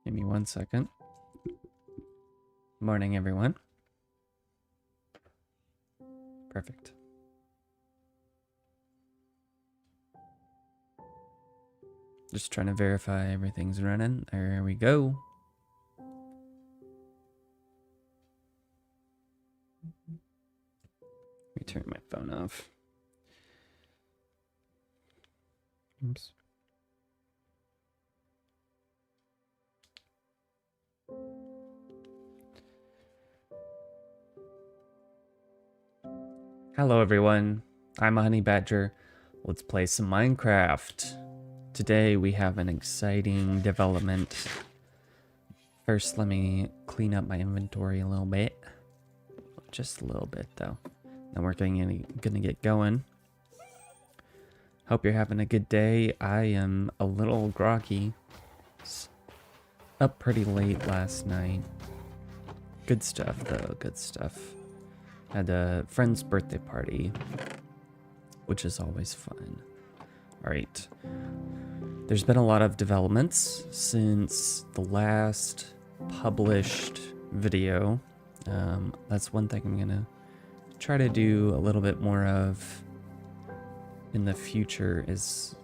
Give me 1 second. Morning, everyone. Perfect. Just trying to verify everything's running. There we go. Let me turn my phone off. Oops. Hello everyone, I'm Immahoneybadger. Let's play some Minecraft. Today we have an exciting development. First, let me clean up my inventory a little bit. Just a little bit though. Then we're gonna get going. Hope you're having a good day. I am a little groggy. Up pretty late last night. Good stuff though, good stuff. Had a friend's birthday party, which is always fun. All right. There's been a lot of developments since the last published video. That's one thing I'm gonna try to do a little bit more of in the future, is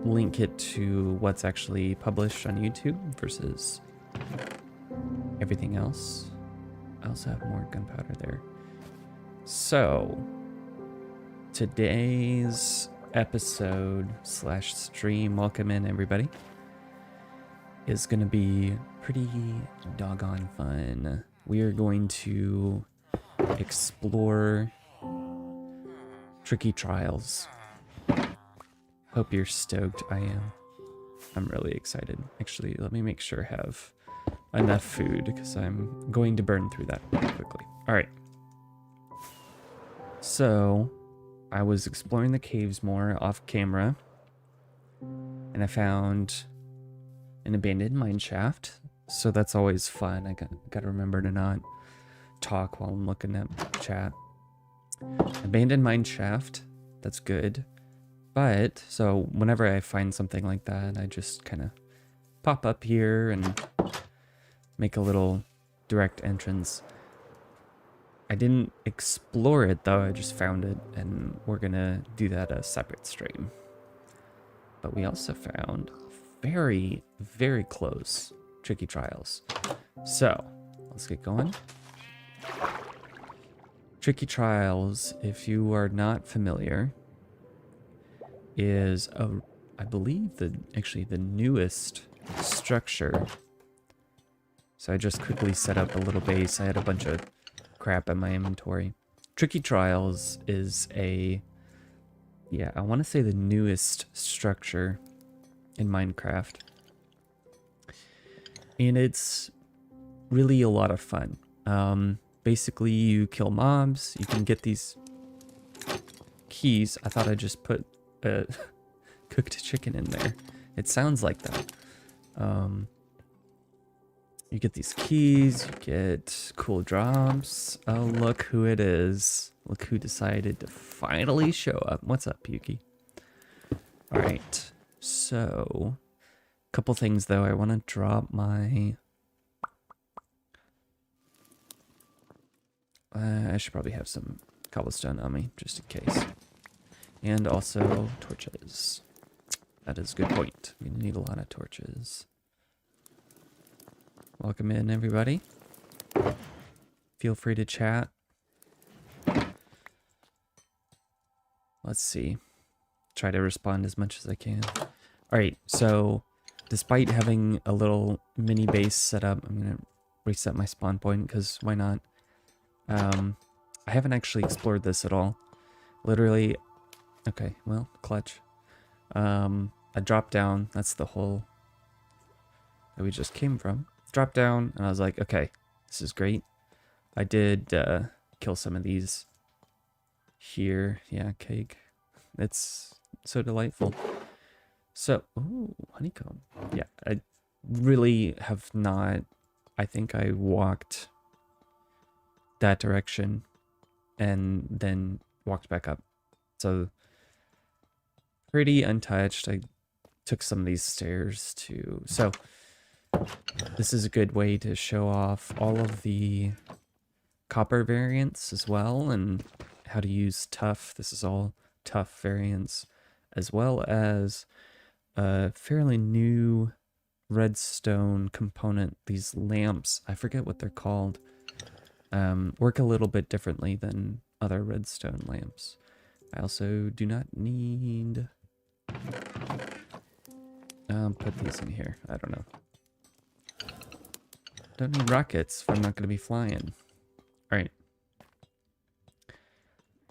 link it to what's actually published on YouTube versus everything else. I also have more gunpowder there. So, today's episode / stream, welcome in everybody, is going to be pretty doggone fun. We are going to explore Tricky Trials. Hope you're stoked. I am. I'm really excited. Actually, let me make sure I have enough food because I'm going to burn through that pretty quickly. All right. So, I was exploring the caves more off camera, and I found an abandoned mine shaft. So that's always fun. I got to remember to not talk while I'm looking at chat. Abandoned mine shaft. That's good. But so whenever I find something like that, I just kind of pop up here and make a little direct entrance. I didn't explore it though, I just found it, and we're gonna do that a separate stream. But we also found very, very close Tricky Trials. So, let's get going. Tricky Trials, if you are not familiar, is I believe actually the newest structure. So I just quickly set up a little base. I had a bunch of crap in my inventory. Tricky Trials is I want to say the newest structure in Minecraft. And it's really a lot of fun. Basically, you kill mobs, you can get these keys. I thought I just put a cooked chicken in there. It sounds like that. You get these keys, you get cool drops. Oh, look who it is. Look who decided to finally show up. What's up, Yuki? Alright, so a couple things though. I want to drop my... I should probably have some cobblestone on me, just in case. And also torches. That is a good point. We need a lot of torches. Welcome in, everybody. Feel free to chat. Let's see. Try to respond as much as I can. Alright, so despite having a little mini base set up, I'm going to reset my spawn point because why not? I haven't actually explored this at all. Literally, okay, well, clutch. I dropped down, that's the hole that we just came from. Dropped down, and I was like, okay, this is great. I did kill some of these here. Yeah, cake. It's so delightful. So, ooh, honeycomb. Yeah, I really have not... I think I walked that direction and then walked back up. So, pretty untouched. I took some of these stairs too. So this is a good way to show off all of the copper variants as well, and how to use tough. This is all tough variants, as well as a fairly new redstone component. These lamps, I forget what they're called, work a little bit differently than other redstone lamps. I also do not need... put these in here. I don't know. Don't need rockets if I'm not going to be flying. Alright.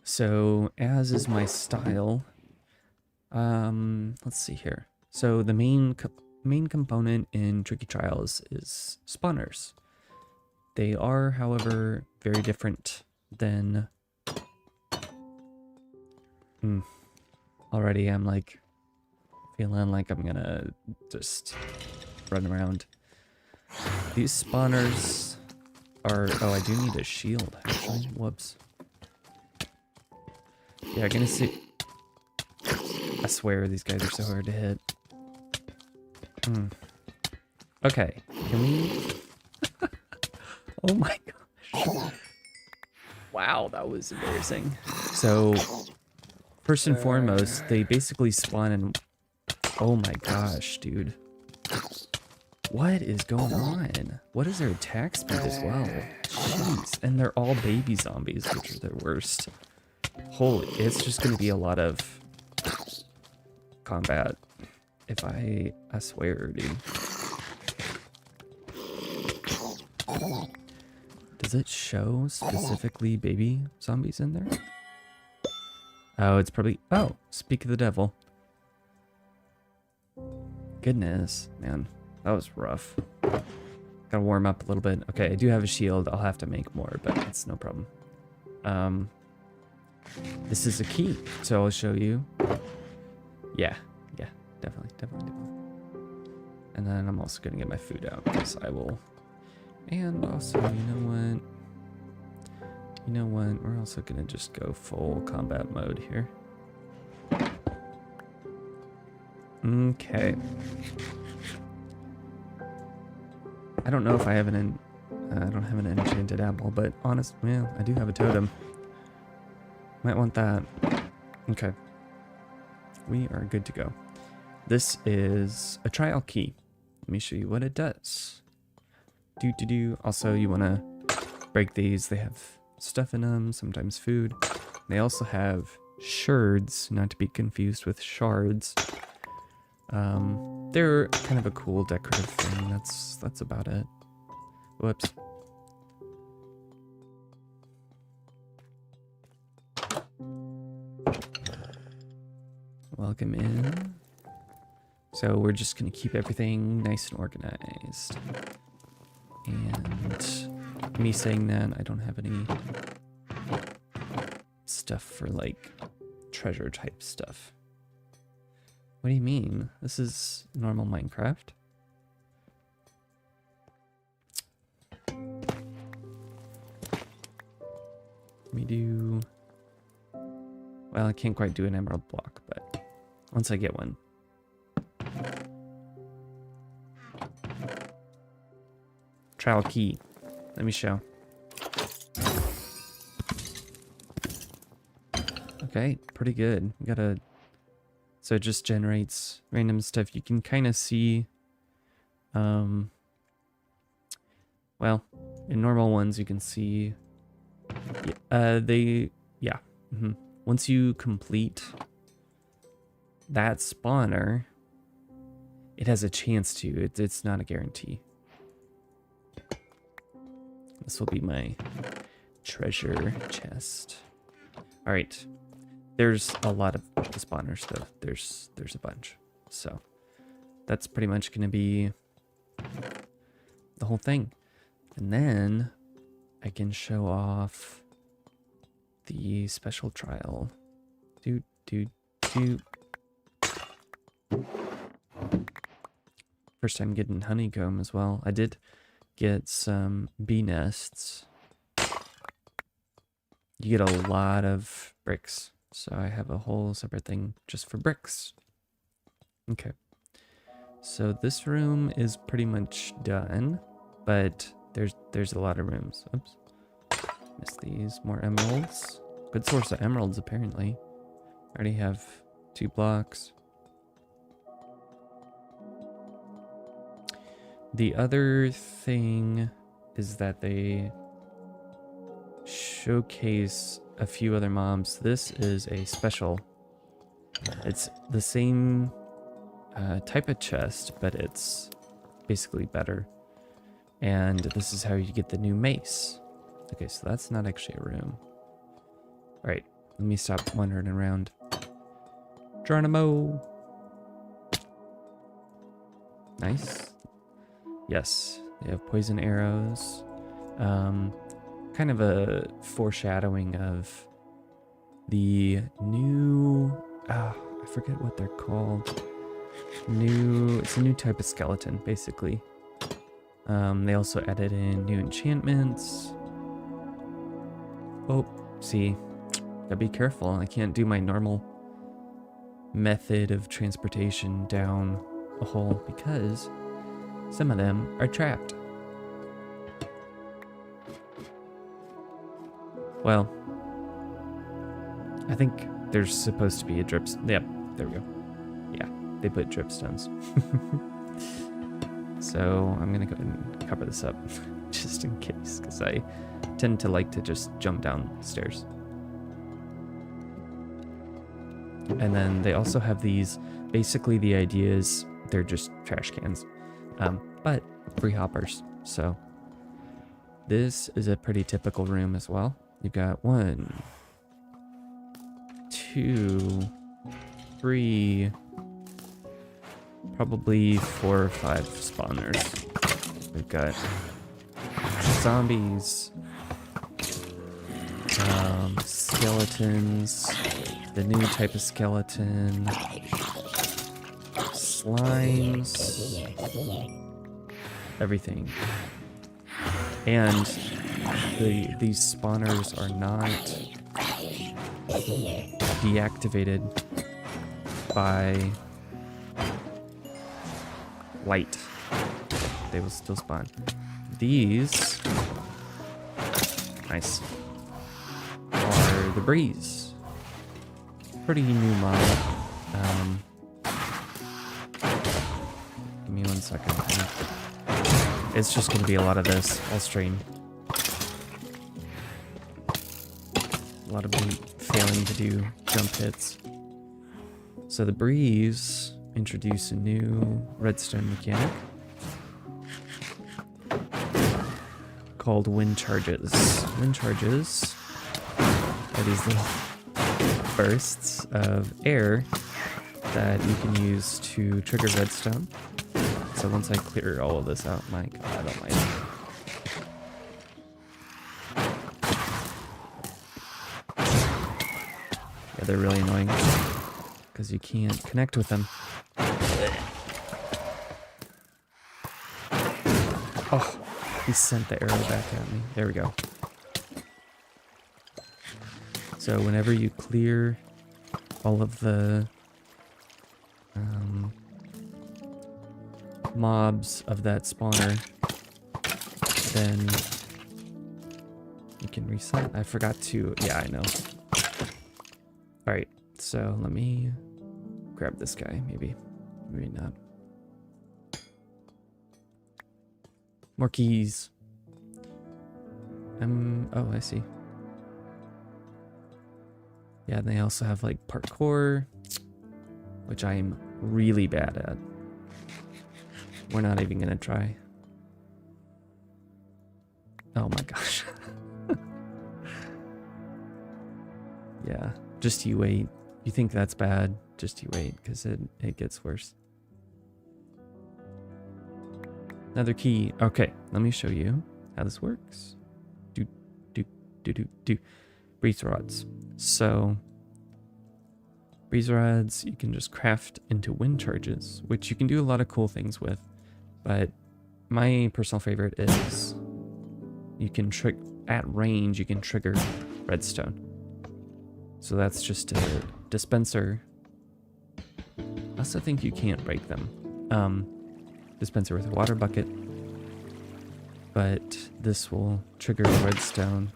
So, as is my style, let's see here. So the main component in Tricky Trials is spawners. They are, however, very different than... Already I'm like feeling like I'm gonna just run around. These spawners are... Oh, I do need a shield, actually. Whoops. Yeah, I'm gonna see... I swear these guys are so hard to hit. Okay, can we... Oh my gosh. Wow, that was embarrassing. So, first and foremost, they basically spawn in... Oh my gosh, dude. What is going on? What is their attack speed as well? Jeez. And they're all baby zombies, which are the worst. Holy, it's just going to be a lot of combat. If I swear, dude. Does it show specifically baby zombies in there? Oh, it's probably... Oh, speak of the devil. Goodness, man. That was rough. Gotta warm up a little bit. Okay, I do have a shield. I'll have to make more, but it's no problem. This is a key, so I'll show you. Yeah, definitely. And then I'm also gonna get my food out, because I will... And also, you know what? We're also gonna just go full combat mode here. Okay. I don't know if I have an... I don't have an enchanted apple, but well, I do have a totem. Might want that. Okay. We are good to go. This is a trial key. Let me show you what it does. Also, you want to break these. They have stuff in them, sometimes food. They also have sherds, not to be confused with shards. They're kind of a cool decorative thing. That's about it. Whoops. Welcome in. So we're just gonna keep everything nice and organized. And me saying that, I don't have any stuff for like treasure type stuff. What do you mean? This is normal Minecraft. Let me do... Well, I can't quite do an emerald block, but once I get one. Trial key. Let me show. Okay, pretty good. We got a... So it just generates random stuff. You can kind of see... Well, in normal ones you can see... Yeah. Once you complete that spawner, it has a chance to. It's not a guarantee. This will be my treasure chest. All right. There's a lot of spawners though. There's a bunch. So that's pretty much going to be the whole thing. And then I can show off the special trial. First time getting honeycomb as well. I did get some bee nests. You get a lot of bricks. So I have a whole separate thing just for bricks. Okay. So this room is pretty much done, but there's a lot of rooms. Oops. Missed these. More emeralds. Good source of emeralds, apparently. Already have 2 blocks. The other thing is that they showcase a few other mobs. This is a special. It's the same type of chest, but it's basically better. And this is how you get the new mace. Okay, so that's not actually a room. Alright, let me stop wandering around. Geronimo! Nice. Yes, they have poison arrows. Kind of a foreshadowing of the new... I forget what they're called. It's a new type of skeleton, basically. They also added in new enchantments. Oh, see, gotta be careful. I can't do my normal method of transportation down a hole because some of them are trapped. Well, I think there's supposed to be a drip. Yep, there we go. Yeah, they put dripstones. So I'm gonna go ahead and cover this up just in case, because I tend to like to just jump downstairs. And then they also have these, basically the idea is they're just trash cans, but free hoppers. So this is a pretty typical room as well. You've got 1, 2, 3, probably 4 or 5 spawners. We've got zombies, skeletons, the new type of skeleton, slimes, everything. And these spawners are not deactivated by light. They will still spawn. These, nice, are the breeze. Pretty new mod. Give me 1 second. It's just gonna be a lot of this all stream. A lot of me failing to do jump hits. So the breeze introduce a new redstone mechanic called wind charges. Wind charges are these little bursts of air that you can use to trigger redstone. So once I clear all of this out, my god, I don't mind. Yeah, they're really annoying because you can't connect with them. Oh, he sent the arrow back at me. There we go. So whenever you clear all of the mobs of that spawner, then you can reset. I forgot to, yeah, I know. Alright, so let me grab this guy, maybe not. More keys. Oh, I see. Yeah, they also have like parkour, which I'm really bad at. We're not even gonna try. Oh my gosh. Yeah, just you wait. You think that's bad, just you wait, because it gets worse. Another key. Okay, let me show you how this works. Breeze rods. So breeze rods you can just craft into wind charges, which you can do a lot of cool things with. But my personal favorite is you can at range you can trigger redstone. So that's just a dispenser. I also think you can't break them. dispenser with a water bucket. But this will trigger the redstone.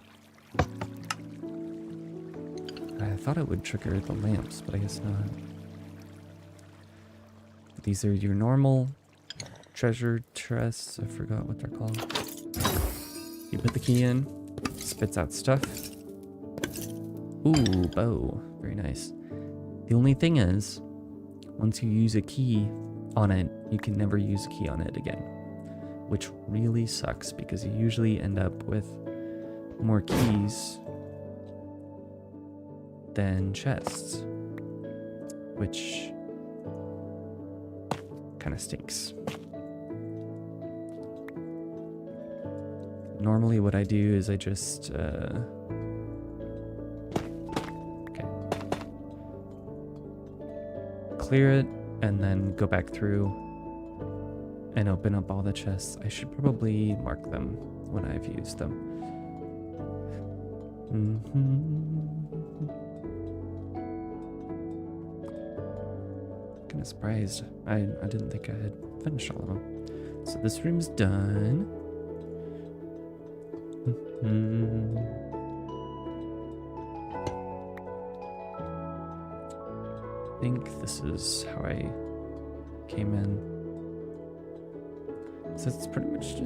I thought it would trigger the lamps, but I guess not. These are your normal treasure chests. I forgot what they're called. You put the key in, spits out stuff. Ooh, bow. Very nice. The only thing is, once you use a key on it, you can never use a key on it again. Which really sucks because you usually end up with more keys than chests. Which kind of stinks. Normally what I do is I just clear it and then go back through and open up all the chests. I should probably mark them when I've used them. Kind of surprised. I didn't think I had finished all of them. So this room's done. I think this is how I came in. So it's pretty much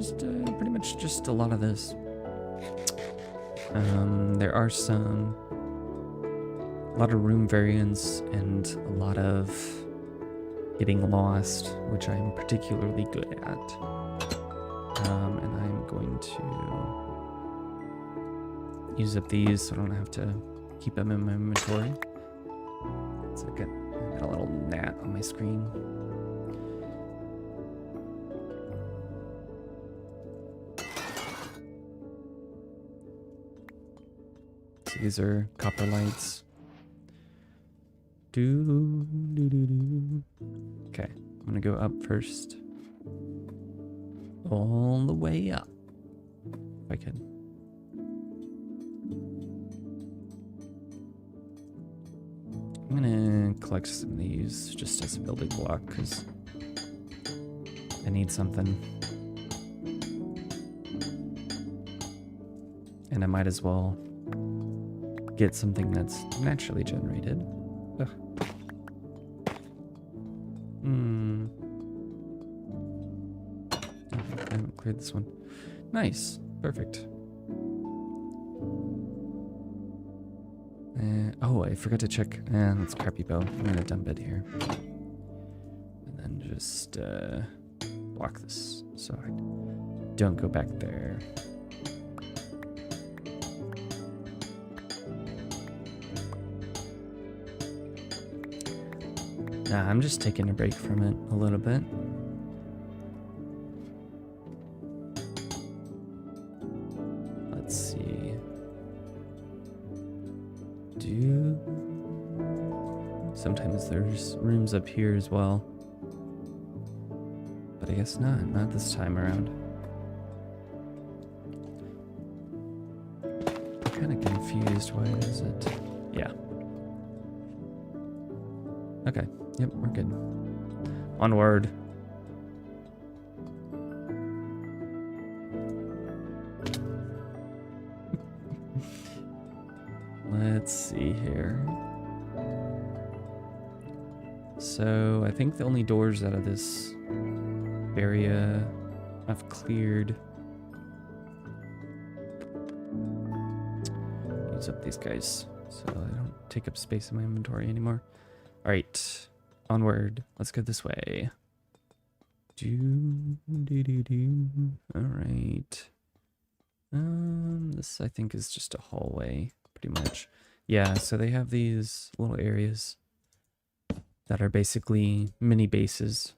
just a lot of this. There are a lot of room variants and a lot of getting lost, which I'm particularly good at. And I'm going to use up these so I don't have to keep them in my inventory. So I got a little gnat on my screen. So these are copper lights. Okay, I'm gonna go up first. All the way up. If I can. I'm gonna collect some of these just as a building block because I need something. And I might as well get something that's naturally generated. Ugh. I haven't cleared this one. Nice. Perfect. Oh, I forgot to check. That's a crappy bow. I'm gonna dump it here. And then just block this so I don't go back there. Nah, I'm just taking a break from it a little bit. Let's see. Sometimes there's rooms up here as well. But I guess not this time around. I'm kind of confused. Why is it? Yeah. Okay. Yep, we're good. Onward. Let's see here. So I think the only doors out of this area I've cleared. Use up these guys so I don't take up space in my inventory anymore. All right, onward. Let's go this way. All right. This I think is just a hallway, pretty much. Yeah, so they have these little areas that are basically mini bases.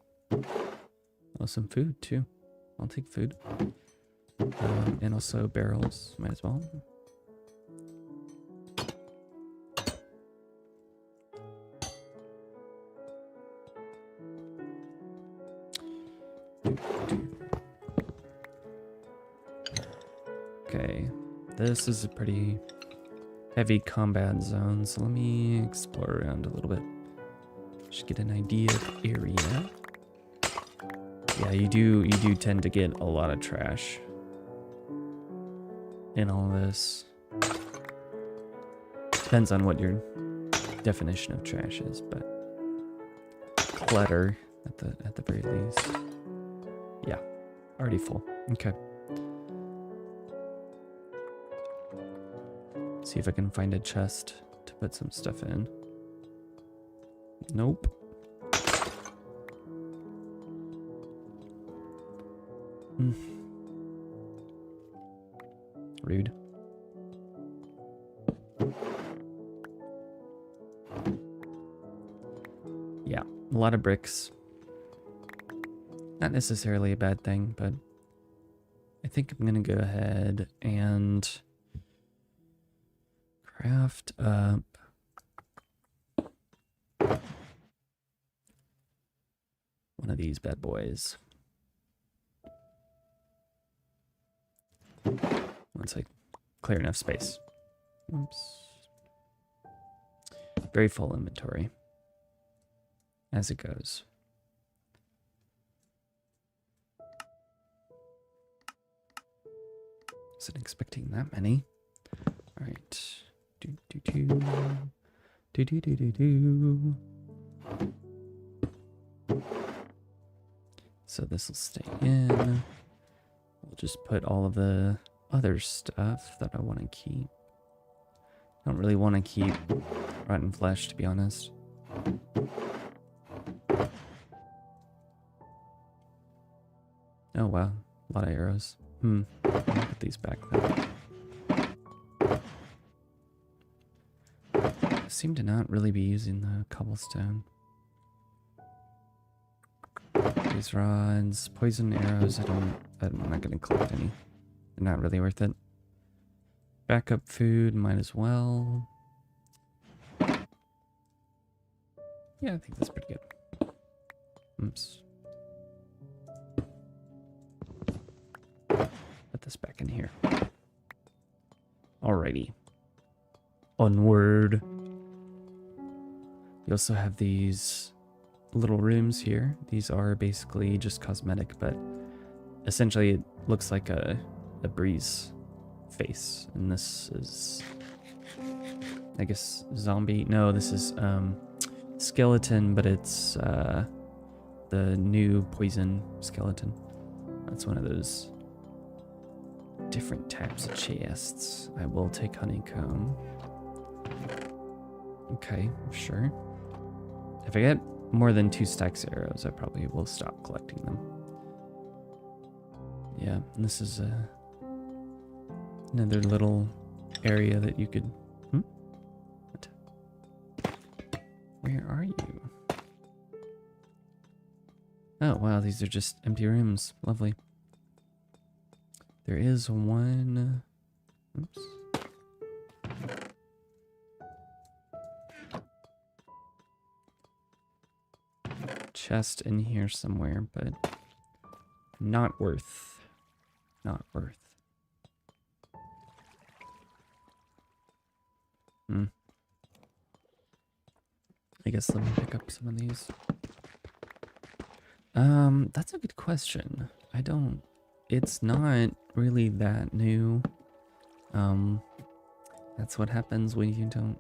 Oh, some food too. I'll take food. And also barrels, might as well. Okay, this is a pretty heavy combat zone, so let me explore around a little bit. Just get an idea of the area. Yeah, you do tend to get a lot of trash in all this. Depends on what your definition of trash is, but clutter at the very least. Yeah, already full. Okay. See if I can find a chest to put some stuff in. Nope. Rude. Yeah, a lot of bricks. Not necessarily a bad thing, but I think I'm gonna go ahead and craft up one of these bad boys. Once I clear enough space. Oops. Very full inventory. As it goes. Wasn't expecting that many. Alright. So this will stay in. We'll just put all of the other stuff that I want to keep. I don't really want to keep rotten flesh, to be honest. Oh wow, a lot of arrows. Put these back then. I seem to not really be using the cobblestone. These rods, poison arrows, I'm not gonna collect any. They're not really worth it. Backup food, might as well. Yeah, I think that's pretty good. Oops. Put this back in here. Alrighty. Onward. You also have these little rooms here. These are basically just cosmetic, but essentially it looks like a breeze face. And this is, I guess, zombie. No, this is skeleton, but it's the new poison skeleton. That's one of those different types of chests. I will take honeycomb. Okay, sure. If I get more than 2 stacks of arrows, I probably will stop collecting them. Yeah, and this is another little area that you could... What? Where are you? Oh, wow, these are just empty rooms. Lovely. There is one... Oops. Chest in here somewhere, but not worth. Not worth. I guess let me pick up some of these. That's a good question. It's not really that new. That's what happens when you don't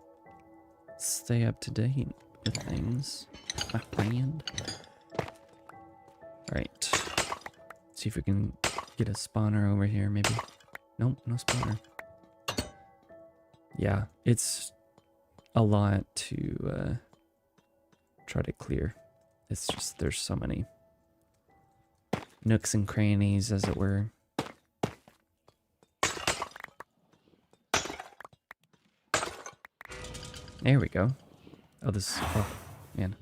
stay up to date with things. My friend. Alright. See if we can get a spawner over here, maybe. Nope, no spawner. Yeah, it's a lot to try to clear. It's just, there's so many nooks and crannies, as it were. There we go. Oh, oh, man.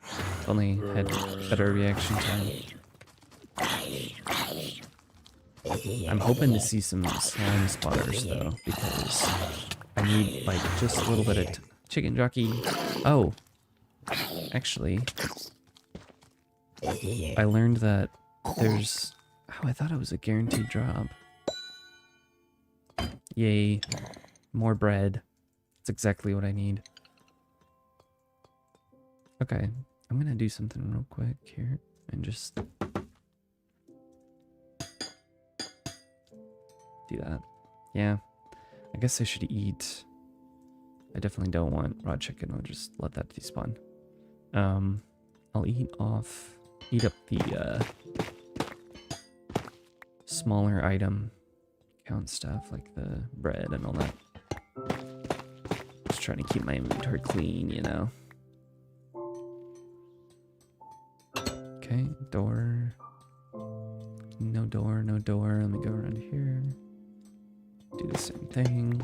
If only had better reaction time. I'm hoping to see some slime spotters, though, because I need, like, just a little bit of chicken jockey. Oh. Actually, I learned that there's... Oh, I thought it was a guaranteed drop. Yay. More bread. That's exactly what I need. Okay, I'm gonna do something real quick here and just do that. Yeah, I guess I should eat. I definitely don't want raw chicken. I'll just let that despawn. I'll eat up the smaller item count stuff like the bread and all that. Just trying to keep my inventory clean, you know. Okay, door. No door, no door. Let me go around here. Do the same thing.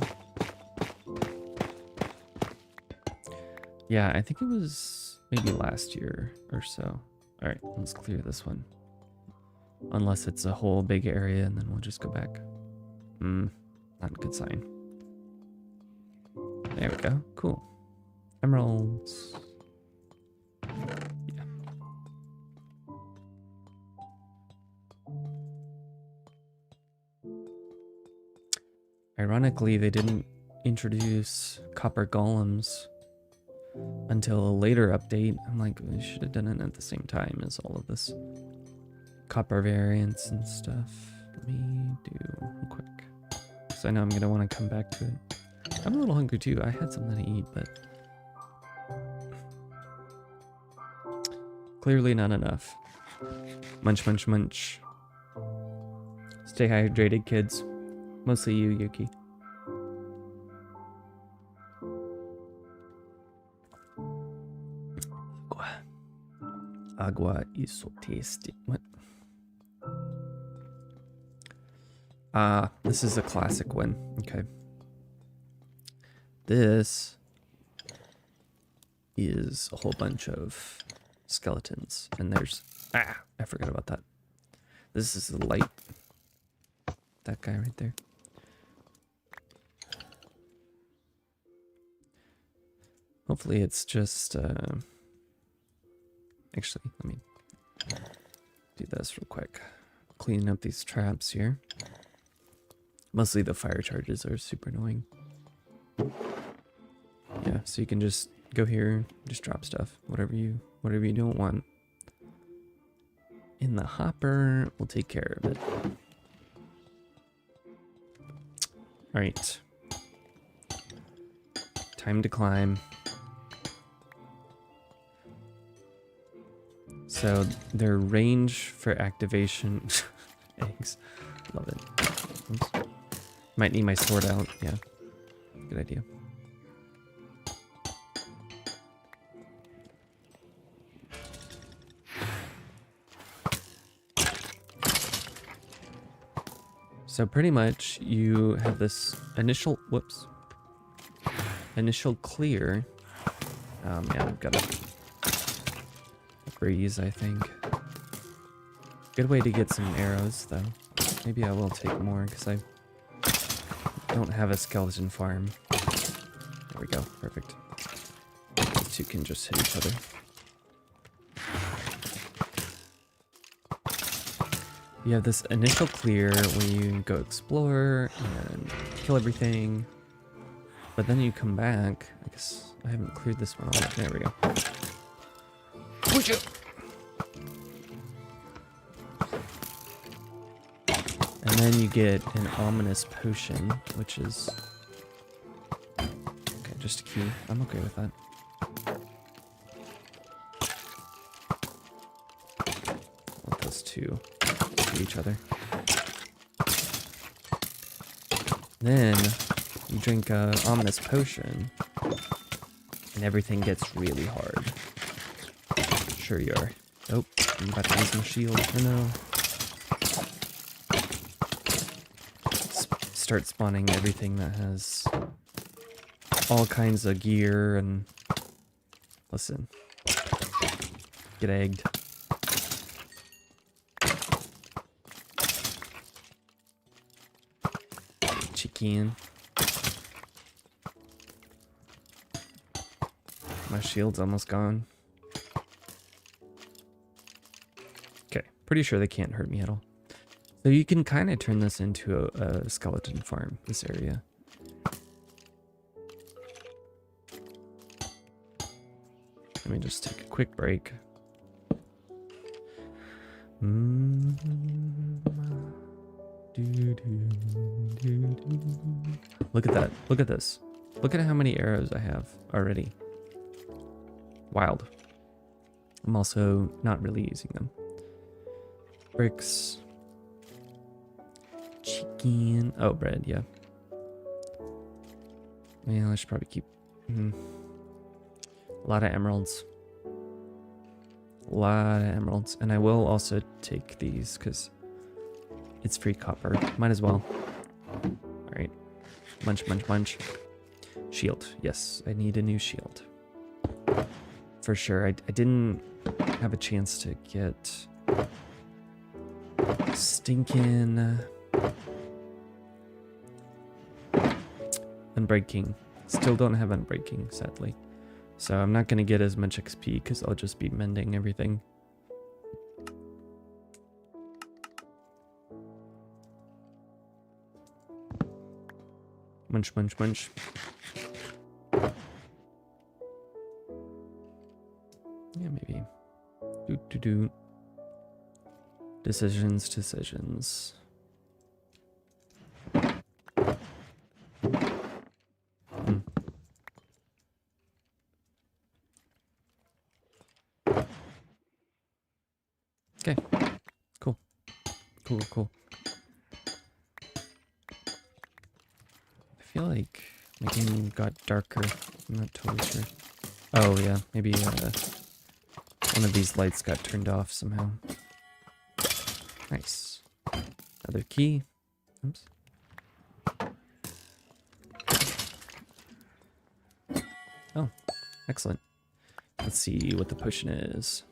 Yeah, I think it was maybe last year or so. Alright, let's clear this one. Unless it's a whole big area and then we'll just go back. Not a good sign. There we go. Cool. Emeralds. Yeah. Ironically, they didn't introduce copper golems until a later update. I'm like, we should have done it at the same time as all of this copper variants and stuff. Let me do real quick, because I know I'm going to want to come back to it. I'm a little hungry too. I had something to eat, but clearly not enough. Munch, munch, munch. Stay hydrated, kids. Mostly you, Yuki. Agua is so tasty. What? This is a classic one. Okay. This is a whole bunch of skeletons. And there's... I forgot about that. This is the light. That guy right there. Hopefully it's just... Actually, let me do this real quick. Cleaning up these traps here. Mostly the fire charges are super annoying. Yeah, so you can just go here, just drop stuff, whatever you don't want. In the hopper, we'll take care of it. All right. Time to climb. So their range for activation, eggs, love it. Oops. Might need my sword out, yeah, good idea. So pretty much you have this initial, initial clear. Oh man, I've got to freeze, I think. Good way to get some arrows, though. Maybe I will take more, because I don't have a skeleton farm. There we go, perfect. These two can just hit each other. You have this initial clear where you go explore and kill everything. But then you come back. I guess I haven't cleared this one all. There we go. And then you get an ominous potion, which is... Okay, just a key. I'm okay with that. Let those two hit each other. Then you drink an ominous potion, and everything gets really hard. Sure you are. Oh, I'm about to use my shield for now. Start spawning everything that has all kinds of gear and... Listen. Get egged. Chicken. My shield's almost gone. Okay, pretty sure they can't hurt me at all. So you can kind of turn this into a skeleton farm, this area. Let me just take a quick break. Look at that. Look at this. Look at how many arrows I have already. Wild. I'm also not really using them. Bricks. Chicken. Oh, bread, yeah. Yeah, I should probably keep... a lot of emeralds. A lot of emeralds. And I will also take these because it's free copper. Might as well. Alright. Munch, munch, munch. Shield. Yes, I need a new shield. For sure. I didn't have a chance to get stinking unbreaking. Still don't have unbreaking, sadly. So I'm not going to get as much XP because I'll just be mending everything. Munch, munch, munch. Yeah, maybe. Do. Decisions, decisions. Okay. Cool. Cool. I feel like my game got darker. I'm not totally sure. Oh, yeah. Maybe one of these lights got turned off somehow. Nice. Another key. Oops. Oh, excellent. Let's see what the potion is.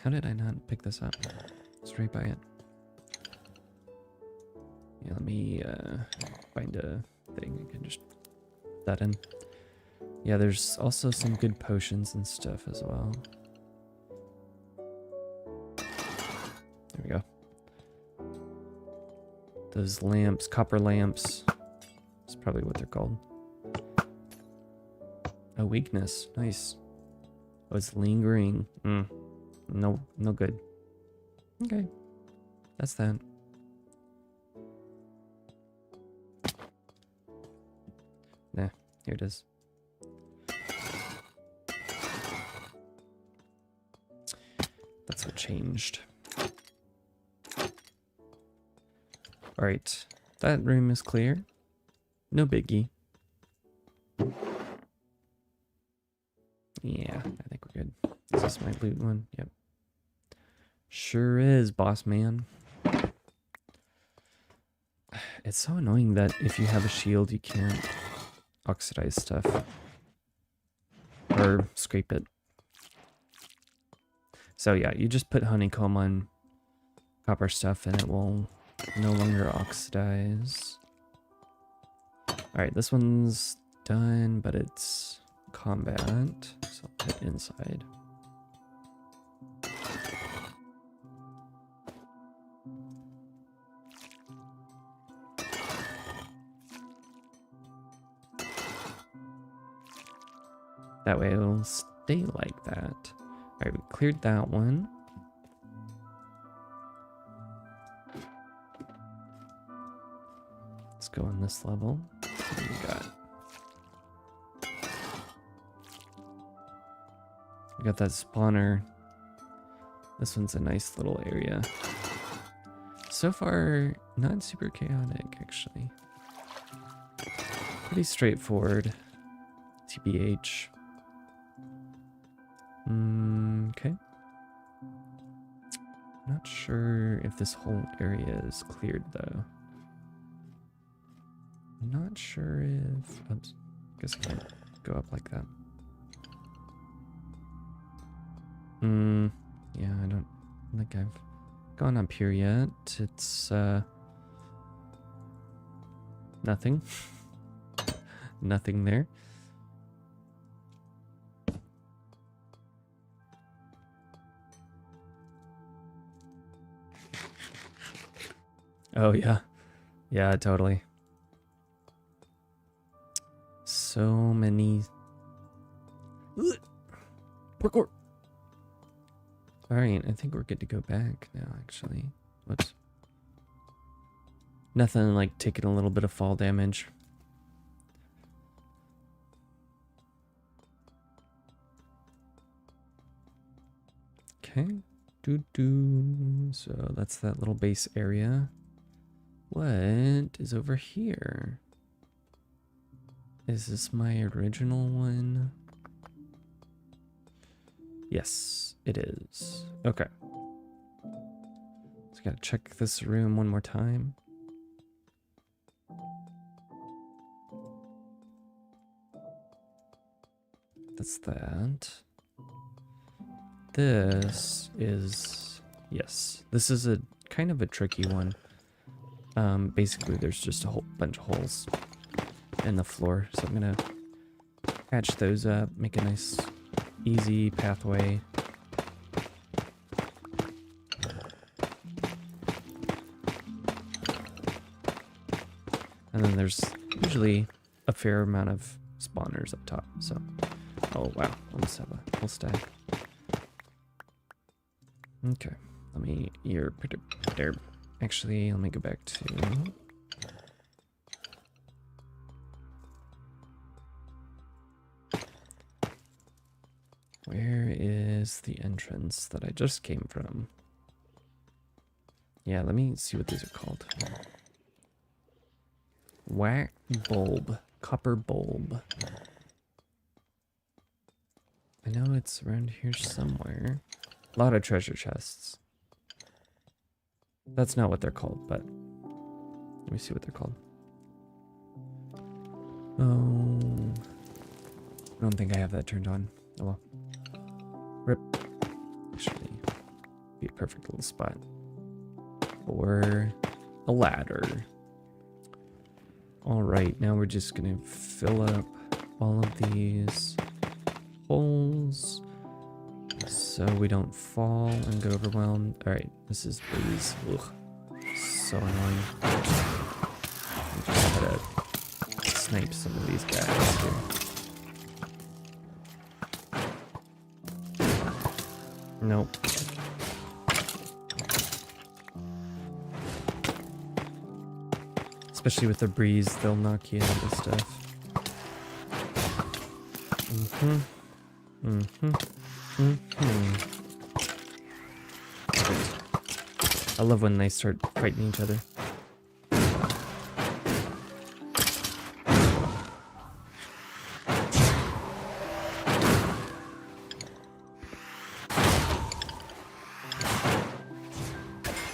How did I not pick this up? It's right by it. Yeah, let me find a thing. I can just put that in. Yeah, there's also some good potions and stuff as well. There we go. Those lamps, copper lamps. That's probably what they're called. A weakness. Nice. Oh, it's lingering. No good. Okay. That's that. Nah, here it is. That's what changed. Alright. That room is clear. No biggie. Yeah, I think we're good. Is this my loot one? Yep. Sure is, boss man. It's so annoying that if you have a shield, you can't oxidize stuff. Or scrape it. So yeah, you just put honeycomb on copper stuff and it will no longer oxidize. Alright, this one's done, but it's combat, so I'll put inside. That way it'll stay like that. Alright, we cleared that one. Let's go on this level. What do we got? We got that spawner. This one's a nice little area. So far, not super chaotic, actually. Pretty straightforward. TBH. Okay. Not sure if this whole area is cleared, though. Not sure if... Oops. Guess I can't go up like that. Yeah, I don't think I've gone up here yet. It's, nothing. Nothing there. Oh, yeah. Yeah, totally. So many... Parkour! Alright, I think we're good to go back now, actually. Whoops. Nothing like taking a little bit of fall damage. Okay. So that's that little base area. What is over here? Is this my original one? Yes, it is. Okay. Just gotta check this room one more time. That's that. This is... Yes, this is a kind of a tricky one. Basically, there's just a whole bunch of holes in the floor, so I'm gonna patch those up, make a nice, easy pathway. And then there's usually a fair amount of spawners up top, so... Oh, wow, almost have a whole stack. Okay, let me... there. Actually, let me go back to... Where is the entrance that I just came from? Yeah, let me see what these are called. Whack bulb. Copper bulb. I know it's around here somewhere. A lot of treasure chests. That's not what they're called, but let me see what they're called. Oh, I don't think I have that turned on. Oh well. Rip. Actually, be a perfect little spot for a ladder. All right, now we're just gonna fill up all of these holes so we don't fall and get overwhelmed. All right, this is please. Ugh, so annoying. I just gotta snipe some of these guys here. Nope. Especially with the breeze, they'll knock you out with stuff. I love when they start fighting each other.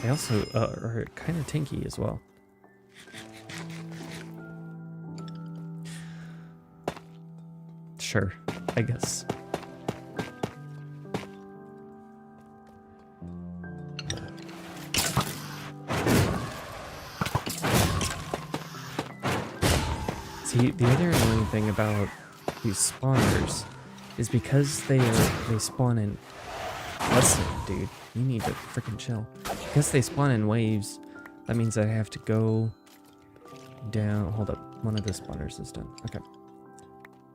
They also are kind of tanky as well. Sure, I guess. See, the other annoying thing about these spawners is because they spawn in... Listen, dude, you need to freaking chill. Because they spawn in waves, that means I have to go down... Hold up, one of the spawners is done. Okay.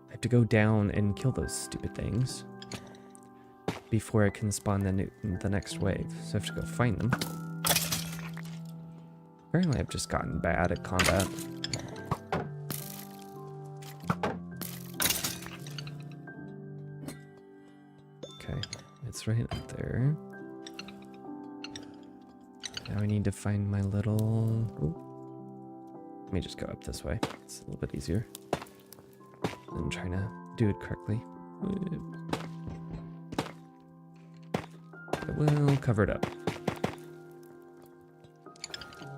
I have to go down and kill those stupid things before I can spawn the next wave. So I have to go find them. Apparently I've just gotten bad at combat. Okay, it's right up there. Now I need to find my little... Ooh. Let me just go up this way. It's a little bit easier. I'm trying to do it correctly. I will cover it up.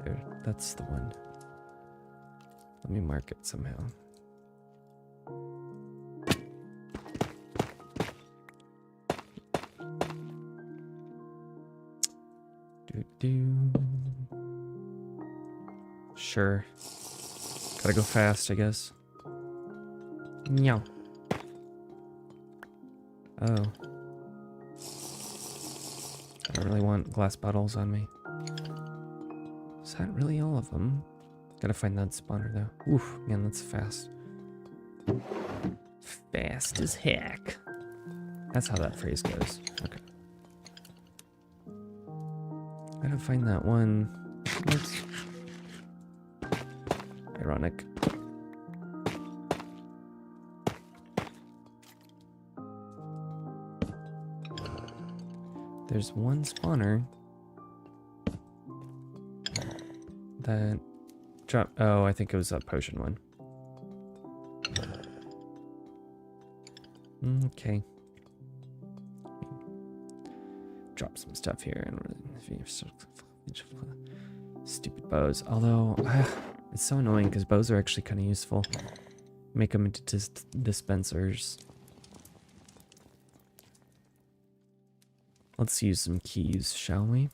There, that's the one. Let me mark it somehow. Sure. Gotta go fast, I guess. Meow. Oh. I don't really want glass bottles on me. Is that really all of them? Gotta find that spawner though. Oof, man, that's fast. Fast as heck. That's how that phrase goes. Okay. Gotta find that one. Oops. Ironic. There's one spawner that dropped. Oh, I think it was that potion one. Okay. Drop some stuff here. Stupid bows. Although, it's so annoying because bows are actually kind of useful. Make them into dispensers. Let's use some keys, shall we?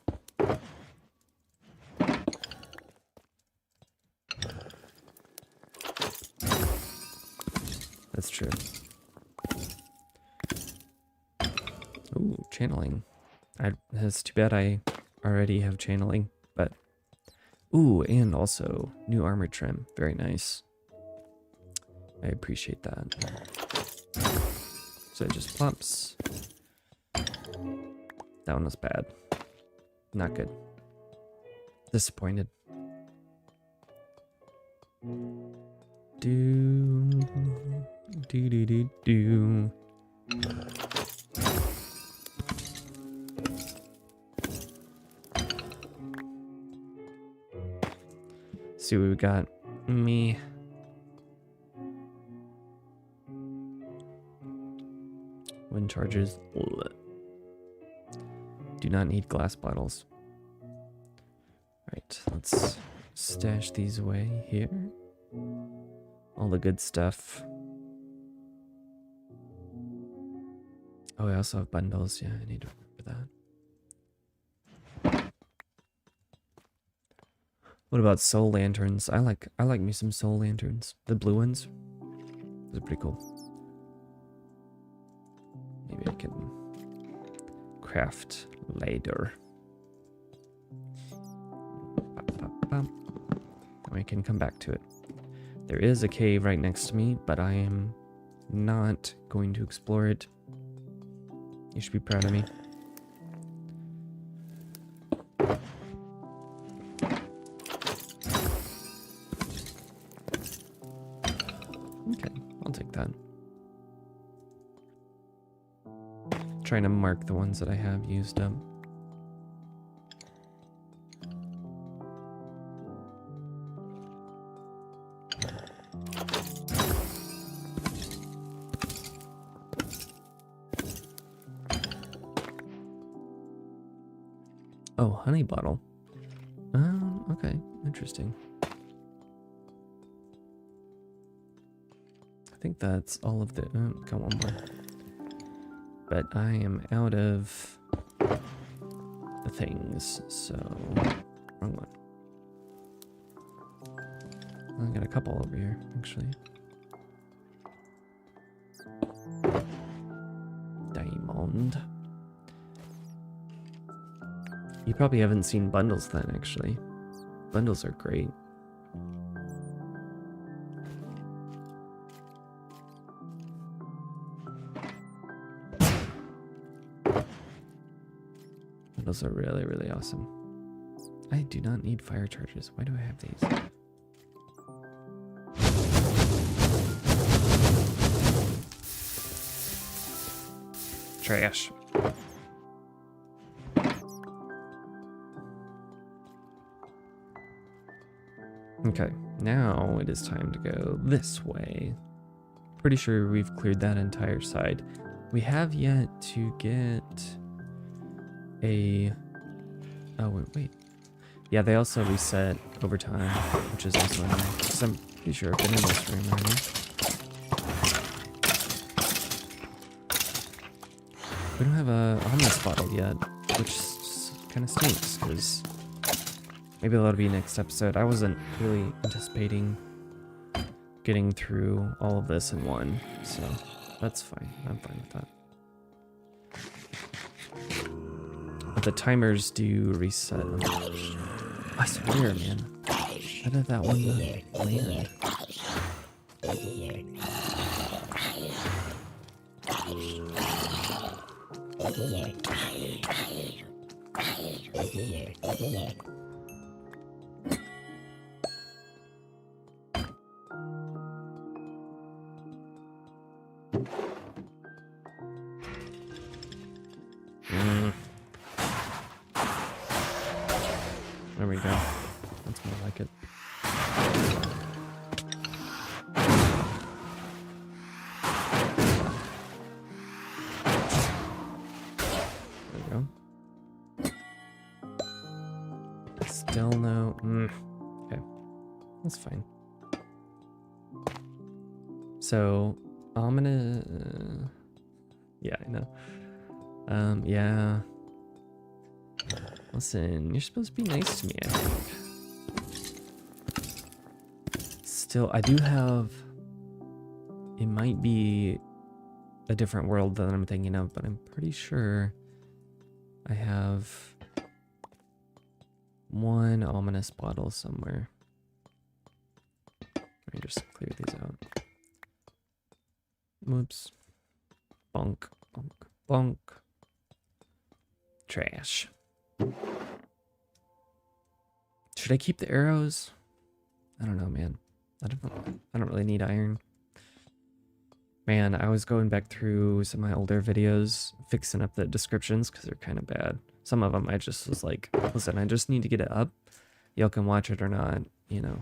That's true. Ooh, channeling. It's too bad I already have channeling, but... Ooh, and also new armor trim. Very nice. I appreciate that. So it just plops. That one was bad. Not good. Disappointed. Do. See what we got. Me. Wind charges. Do not need glass bottles. Alright, let's stash these away here. All the good stuff. Oh, I also have bundles. Yeah, I need to remember that. What about soul lanterns? I like me some soul lanterns. The blue ones. Those are pretty cool. Maybe I can craft later. And we can come back to it. There is a cave right next to me, but I am not going to explore it. You should be proud of me. Okay, I'll take that. Trying to mark the ones that I have used up. Oh, honey bottle. Okay, interesting. I think that's all of the. Got one more. But I am out of the things, so wrong one. I got a couple over here, actually. Diamond. You probably haven't seen bundles then, actually. Bundles are great. Bundles are really, really awesome. I do not need fire charges. Why do I have these? Trash. Okay, now it is time to go this way. Pretty sure we've cleared that entire side. We have yet to get a... Oh, wait. Yeah, they also reset over time, which is also annoying. Because I'm pretty sure I've been in this room already. We don't have a harmless bottle yet, which kind of stinks, because maybe that'll be next episode. I wasn't really anticipating getting through all of this in one, so that's fine. I'm fine with that. But the timers do reset. I swear, man. How did that one land? we go. That's more like it. There we go. Still no... Okay. That's fine. So, I'm gonna... yeah, I know. Yeah. Listen, you're supposed to be nice to me, I think. Still, I do have... It might be a different world than I'm thinking of, but I'm pretty sure I have one ominous bottle somewhere. Let me just clear these out. Whoops. Bonk, bonk, bonk. Trash. Should I keep the arrows? I don't know, man. I don't really need iron. Man, I was going back through some of my older videos, fixing up the descriptions because they're kind of bad. Some of them I just was like, listen, I just need to get it up. Y'all can watch it or not, you know.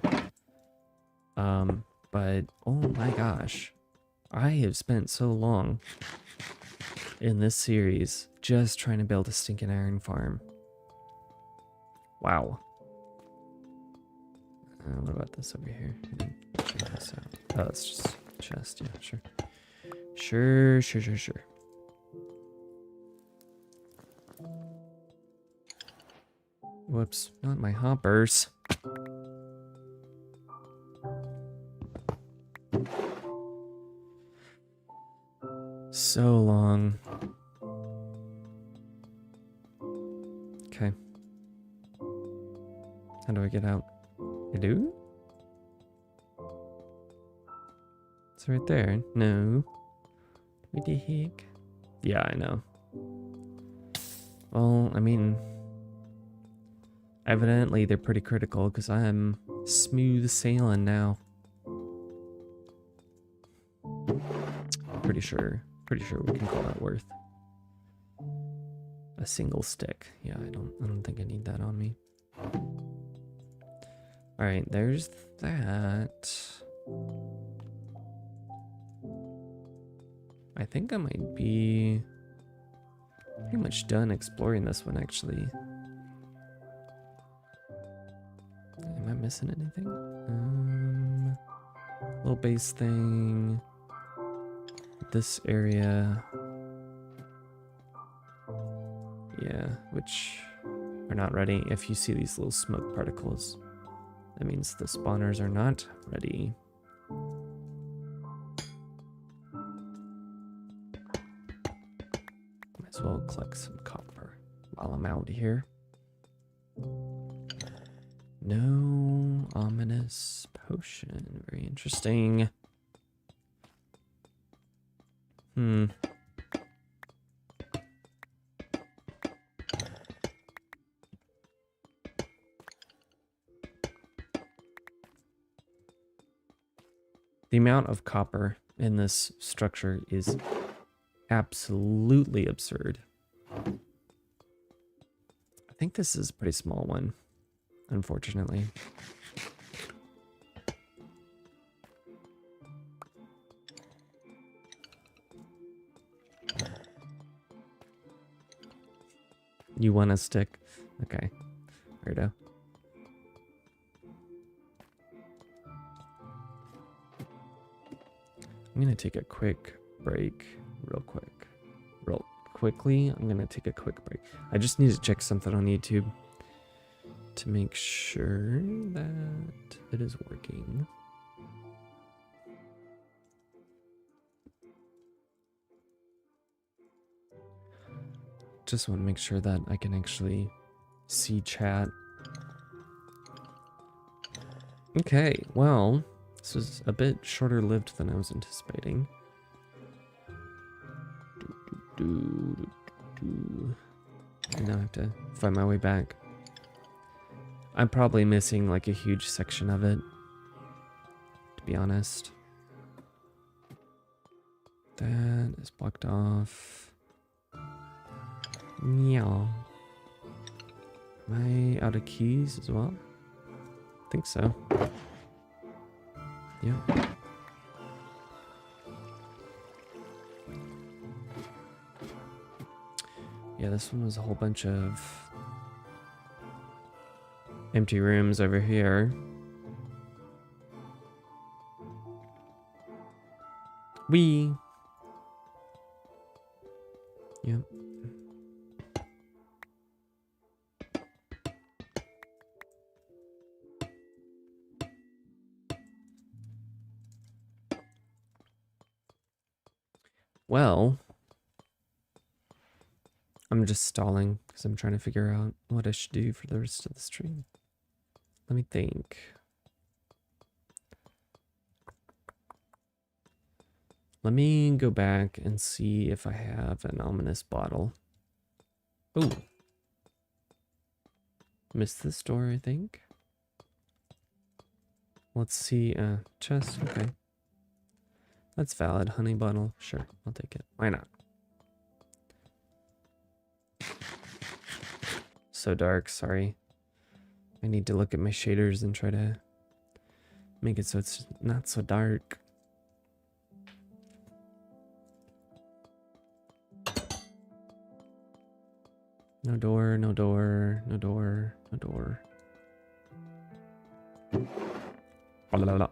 But oh my gosh, I have spent so long in this series just trying to build a stinking iron farm. Wow. What about this over here? Check this out. Oh, it's just chest. Yeah, sure. Sure. Whoops, not my hoppers. So long. Okay. How do I get out? I do? It's right there. No. What the heck? Yeah, I know. Well, I mean, evidently they're pretty critical because I'm smooth sailing now. Pretty sure we can call that worth a single stick. Yeah, I don't think I need that on me. All right, there's that. I think I might be pretty much done exploring this one, actually. Am I missing anything? Little base thing. This area. Yeah, which are not ready. If you see these little smoke particles, that means the spawners are not ready. Might as well collect some copper while I'm out here. No ominous potion. Very interesting. The amount of copper in this structure is absolutely absurd. I think this is a pretty small one, unfortunately. You want a stick? Okay. Weirdo. I'm gonna take a quick break, real quickly. I'm gonna take a quick break. I just need to check something on YouTube to make sure that it is working. Just want to make sure that I can actually see chat. Okay, well, this was a bit shorter lived than I was anticipating. And now I have to find my way back. I'm probably missing like a huge section of it, to be honest. That is blocked off. Yeah. Am I out of keys as well? I think so. Yeah. Yeah, this one was a whole bunch of empty rooms over here. Wee. Yep. Well, I'm just stalling because I'm trying to figure out what I should do for the rest of the stream. Let me think. Let me go back and see if I have an ominous bottle. Oh. Missed this door, I think. Let's see. Chest. Okay. That's valid. Honey bottle. Sure. I'll take it. Why not? So dark. Sorry. I need to look at my shaders and try to make it so it's not so dark. No door, no door, no door, no door. Ba-la-la-la.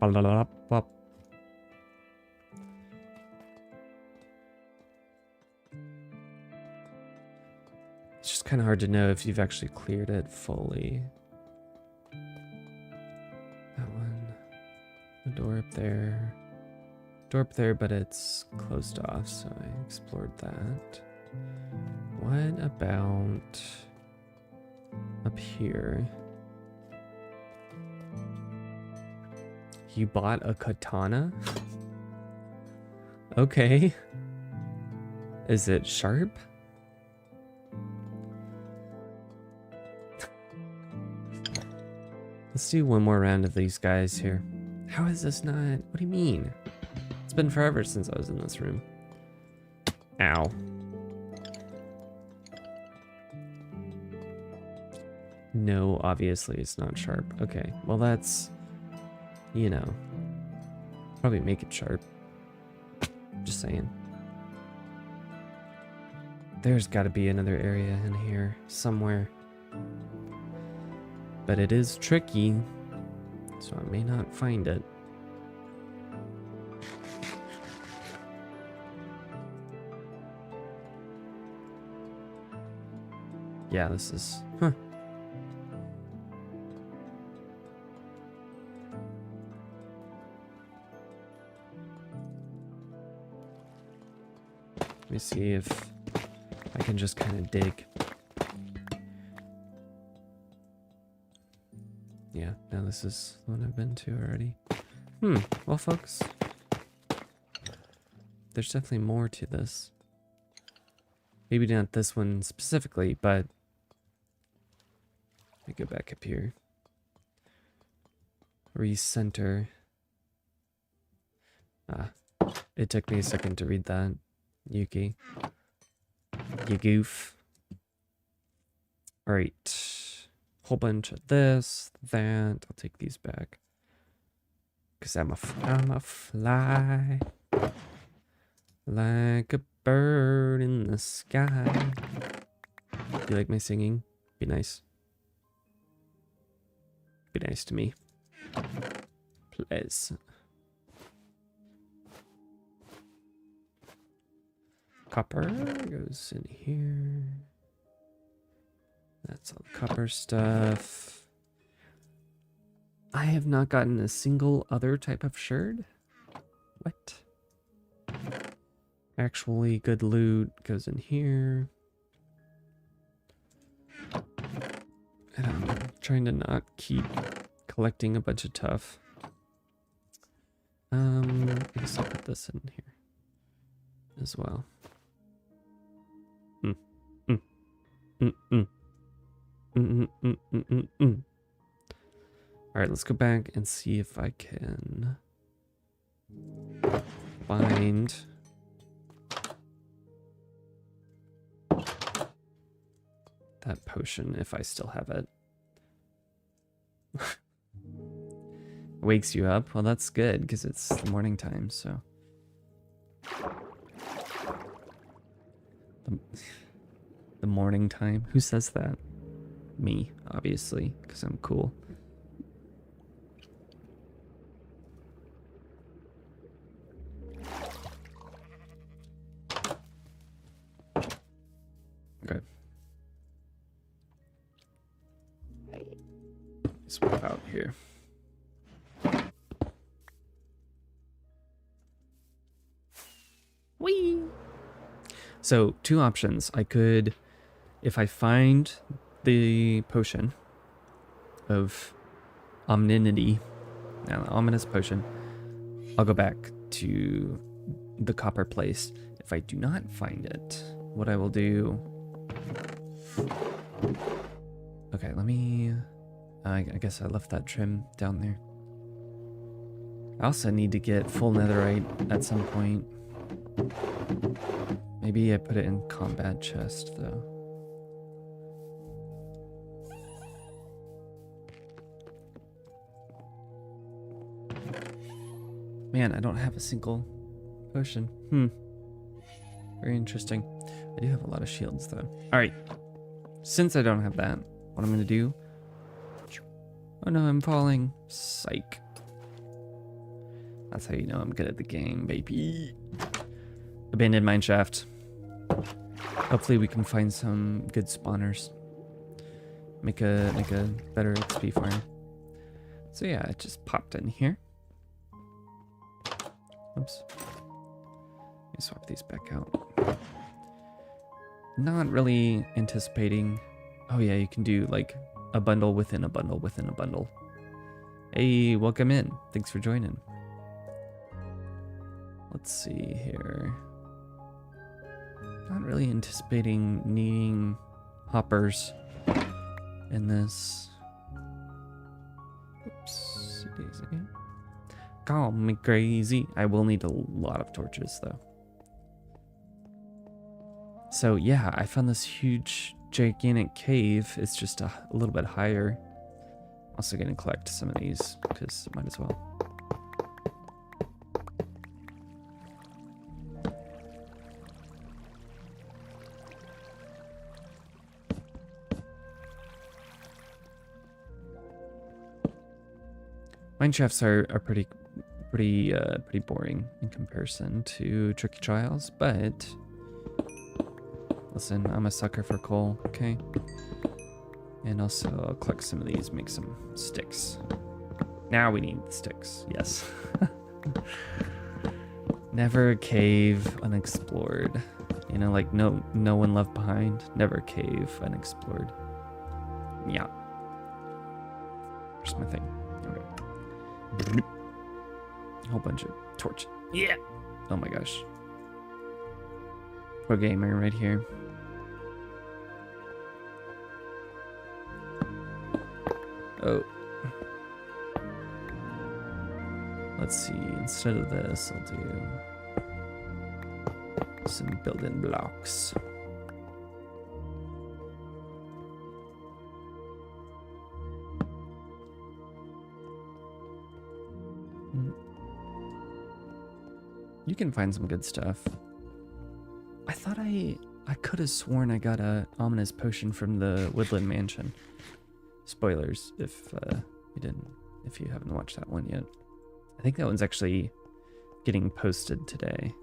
Ba-la-la-la-la. It's just kind of hard to know if you've actually cleared it fully. That one. The door up there. Door up there, but it's closed off, so I explored that. What about up here? You bought a katana? Okay. Is it sharp? Let's do one more round of these guys here. How is this not? What do you mean? It's been forever since I was in this room. Ow. No, obviously it's not sharp. Okay, well that's, you know, probably make it sharp. Just saying. There's got to be another area in here somewhere. But it is tricky, so I may not find it. Yeah, this is... Huh. Let me see if I can just kind of dig. Yeah, now this is the one I've been to already. Well folks, there's definitely more to this. Maybe not this one specifically, but let me go back up here. Recenter. It took me a second to read that. Yuki. You goof. Alright. Whole bunch of this, that. I'll take these back. Because I'm a fly. Like a bird in the sky. You like my singing? Be nice. Be nice to me. Please. Copper goes in here. That's all the copper stuff. I have not gotten a single other type of sherd. What? Actually, good loot goes in here. And I'm trying to not keep collecting a bunch of tuff. I guess I'll put this in here as well. All right, let's go back and see if I can find that potion if I still have it. Wakes you up? Well, that's good because it's the morning time, so. The morning time? Who says that? Me, obviously, because I'm cool. Okay. Swap out here. Whee! So, two options. I could, if I find the potion of omninity, now the ominous potion, I'll go back to the copper place. If I do not find it, what I will do... Okay, let me... I guess I left that trim down there. I also need to get full netherite at some point. Maybe I put it in combat chest, though. Man, I don't have a single potion. Very interesting. I do have a lot of shields, though. Alright. Since I don't have that, what I'm going to do... Oh no, I'm falling. Psych. That's how you know I'm good at the game, baby. Abandoned mineshaft. Hopefully we can find some good spawners. Make a better XP farm. So yeah, it just popped in here. Oops. Let me swap these back out. Not really anticipating. Oh yeah, you can do like a bundle within a bundle within a bundle. Hey, welcome in. Thanks for joining. Let's see here. Not really anticipating needing hoppers in this. Oops, daisy. Call me crazy. I will need a lot of torches though. So yeah, I found this huge, gigantic cave. It's just a little bit higher. Also gonna collect some of these because might as well. Mineshafts are pretty boring in comparison to Tricky Trials, but listen, I'm a sucker for coal, okay? And also I'll collect some of these, make some sticks. Now we need the sticks, yes. Never a cave unexplored. You know, like no one left behind. Never a cave unexplored. Yeah. Where's my thing? Okay. A whole bunch of torch. Yeah. Oh my gosh. Pro gamer right here. Oh. Let's see. Instead of this, I'll do some building blocks. You can find some good stuff. I thought I could have sworn I got a ominous potion from the Woodland Mansion. Spoilers if you haven't watched that one yet. I think that one's actually getting posted today.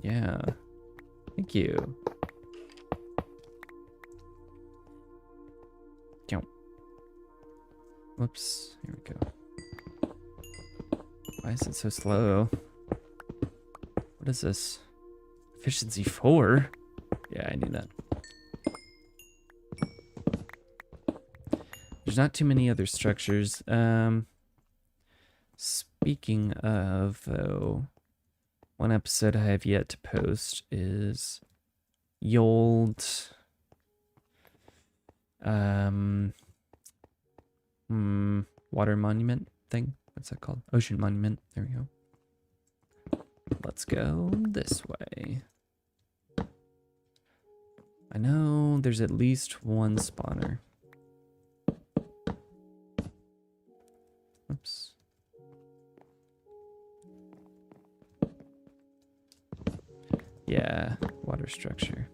Yeah. Thank you. Whoops. Here we go. Why is it so slow? What is this? Efficiency 4? Yeah, I knew that. There's not too many other structures. Speaking of, though, one episode I have yet to post is the old water monument thing. What's that called? Ocean monument. There we go. Let's go this way. I know there's at least one spawner. Oops. Yeah, water structure.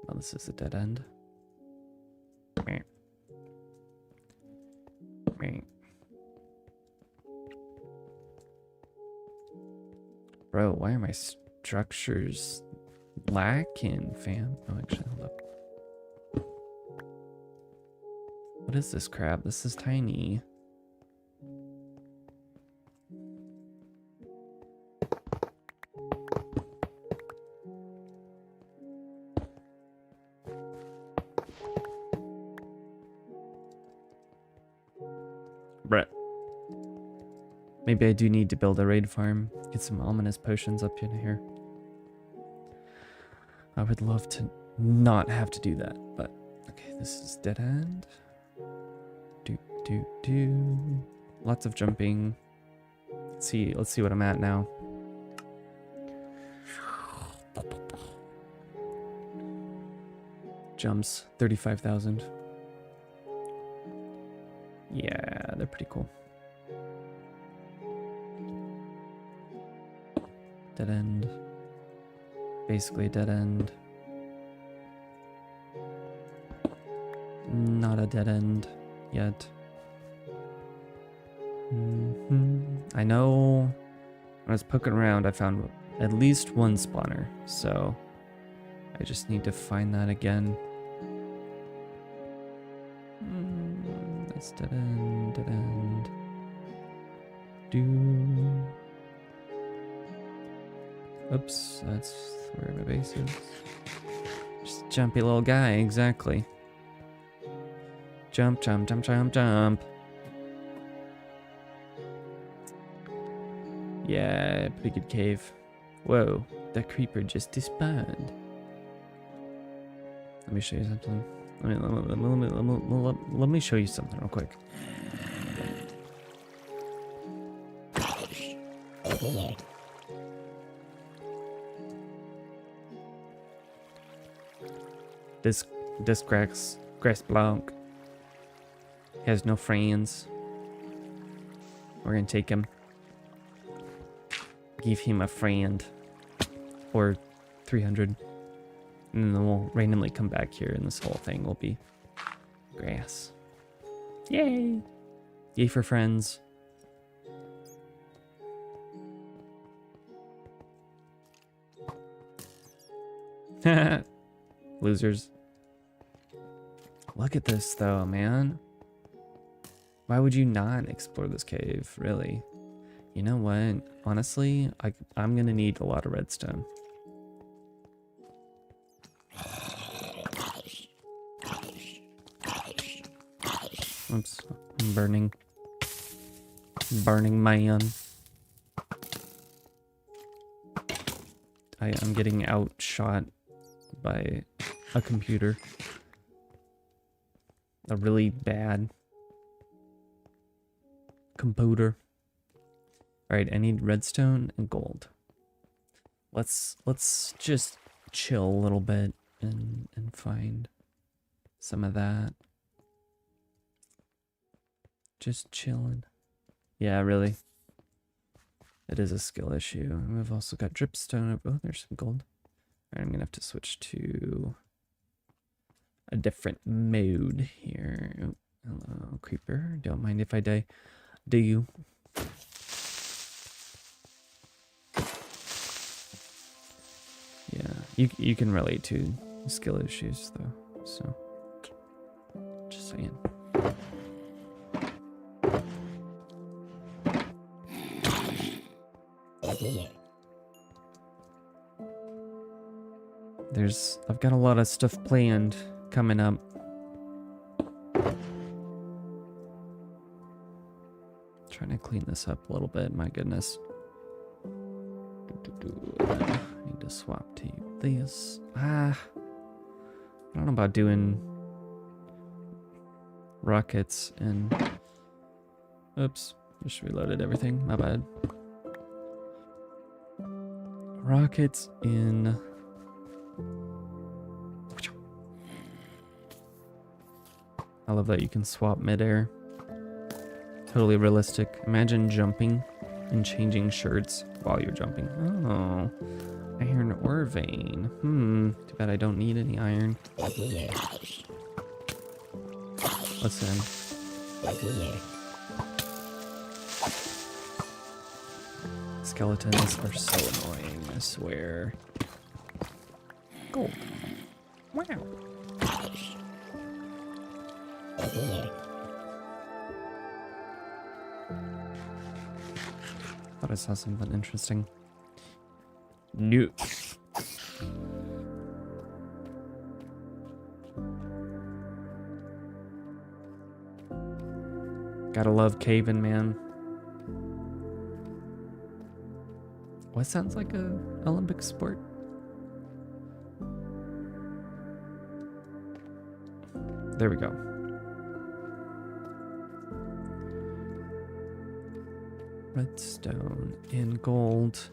Oh, this is a dead end. Meh. Meh. Bro, why are my structures lacking, fam? Oh, actually, hold up. What is this crap? This is tiny. Bruh. Maybe I do need to build a raid farm. Get some ominous potions up in here. I would love to not have to do that, but okay, this is dead end. Do. Lots of jumping. Let's see what I'm at now. Jumps, 35,000. Yeah, they're pretty cool. Dead end. Basically a dead end. Not a dead end yet. I know when I was poking around, I found at least one spawner, so I just need to find that again. That's dead end, dead end. Oops, that's where my base is. Just jumpy little guy, exactly. Jump, jump, jump, jump, jump. Yeah, pretty good cave. Whoa, that creeper just despawned. Let me show you something. Let me show you something real quick. This grass blanc has no friends. We're gonna take him. Give him a friend. Or 300. And then we'll randomly come back here and this whole thing will be grass. Yay! Yay for friends. Losers. Look at this though, man. Why would you not explore this cave, really? You know what? Honestly, I'm gonna need a lot of redstone. Oops, I'm burning. Burning man. I'm getting outshot by a computer. A really bad computer. Alright, I need redstone and gold. Let's just chill a little bit and find some of that. Just chilling. Yeah, really. It is a skill issue. And we've also got dripstone. Oh, there's some gold. Alright, I'm gonna have to switch to a different mode here. Oh, hello, creeper. Don't mind if I die. Do you? Yeah, you can relate to skill issues though, so just saying. I've got a lot of stuff planned coming up. Trying to clean this up a little bit, my goodness. I need to swap to this. I don't know about doing rockets and... Oops, just reloaded everything, my bad. Rockets in. I love that you can swap midair. Totally realistic. Imagine jumping and changing shirts while you're jumping. Oh, iron ore vein. Too bad I don't need any iron. Listen. Skeletons are so annoying, I swear. Gold. Wow. Thought I saw something interesting. New. Gotta love caving, man. What sounds like a Olympic sport? There we go. Redstone and gold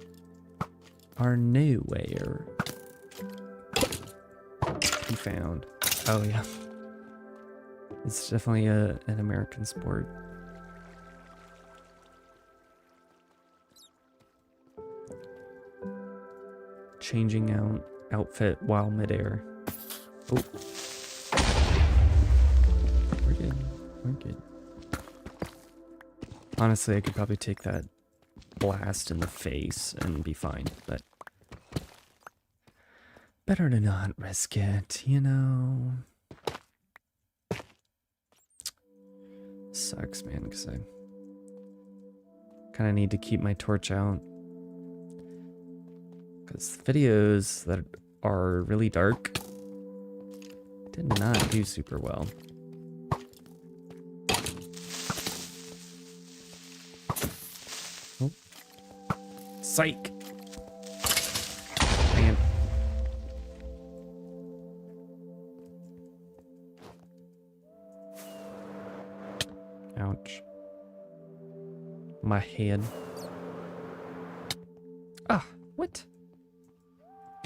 are nowhere to be found. Oh yeah. It's definitely an American sport. Changing out outfit while midair. Oh. We're good. We're good. Honestly, I could probably take that blast in the face and be fine, but better to not risk it, you know? Sucks, man, because I kind of need to keep my torch out. Because videos that are really dark did not do super well. Oh. Psych! Man. Ouch. My head. Ah, what?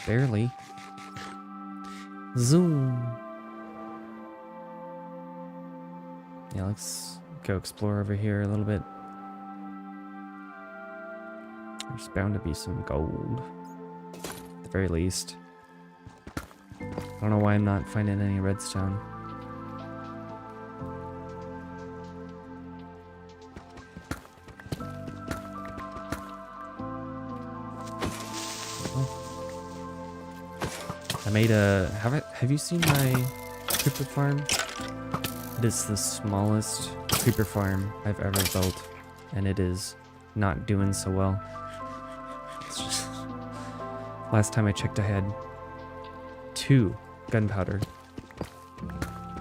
Barely. Zoom. Yeah, let's go explore over here a little bit. There's bound to be some gold. At the very least. I don't know why I'm not finding any redstone. I made a... Have you seen my creeper farm? It is the smallest creeper farm I've ever built, and it is not doing so well. It's just... Last time I checked, I had 2 gunpowder.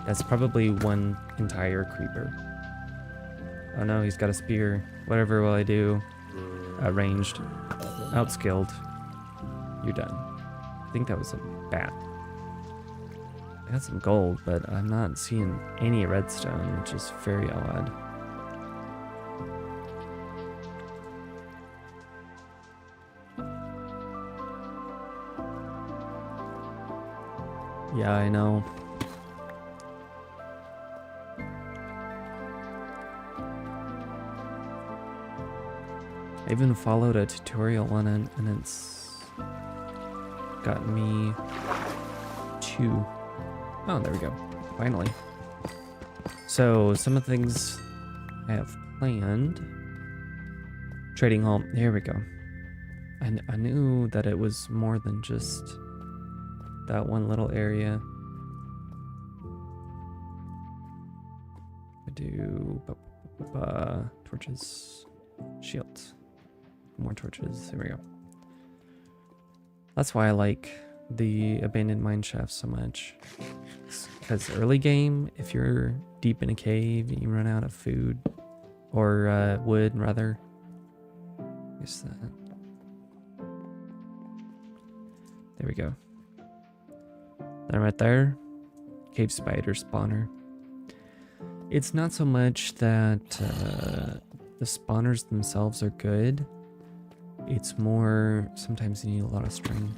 That's probably 1 entire creeper. Oh no, he's got a spear. Whatever will I do? Ranged. Outskilled. You're done. I think that was a bat. I got some gold, but I'm not seeing any redstone, which is very odd. Yeah, I know. I even followed a tutorial on it, and it's got me 2. Oh, there we go. Finally. So, some of the things I have planned. Trading hall. Here we go. I knew that it was more than just that one little area. I do torches, shields, more torches. There we go. That's why I like the abandoned mine shaft so much. Because early game, if you're deep in a cave and you run out of food, or wood rather, is that? There we go. Then right there, cave spider spawner. It's not so much that the spawners themselves are good, It's more, sometimes you need a lot of string.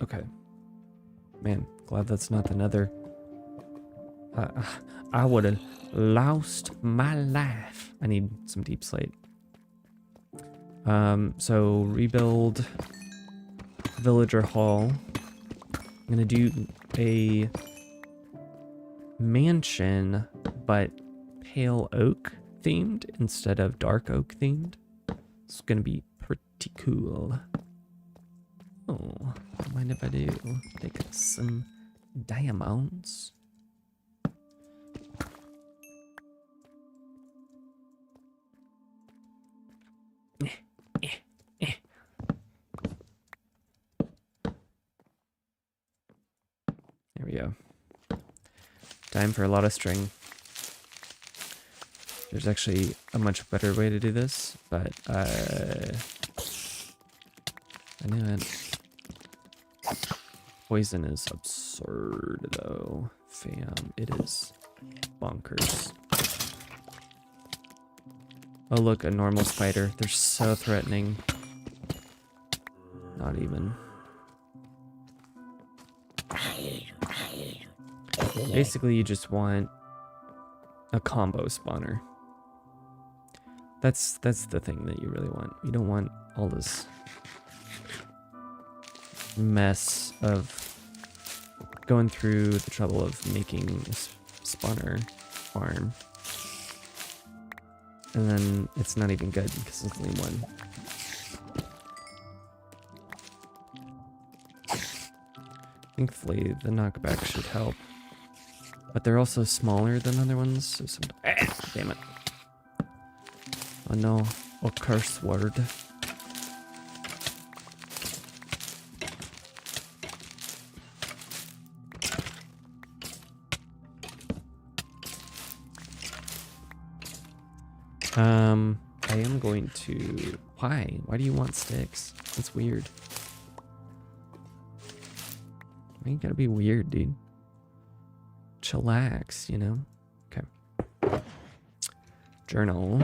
Okay. Man, glad that's not the nether. I would have lost my life. I need some deep slate. So rebuild villager hall. I'm gonna do a mansion, but pale oak themed instead of dark oak themed. It's gonna be pretty cool. Oh, don't mind if I do. Take some diamonds. There we go. Time for a lot of string. There's actually a much better way to do this, but I knew it. Poison is absurd though, fam. It is bonkers. Oh look, a normal spider. They're so threatening. Not even. Basically, you just want a combo spawner. That's the thing that you really want. You don't want all this mess of going through the trouble of making a spawner farm. And then it's not even good because it's only one. Thankfully, the knockback should help. But they're also smaller than other ones, so damn it. Oh no, a curse word. I am going to... Why? Why do you want sticks? That's weird. Why you gotta be weird, dude? Chillax, you know? Okay. Journal.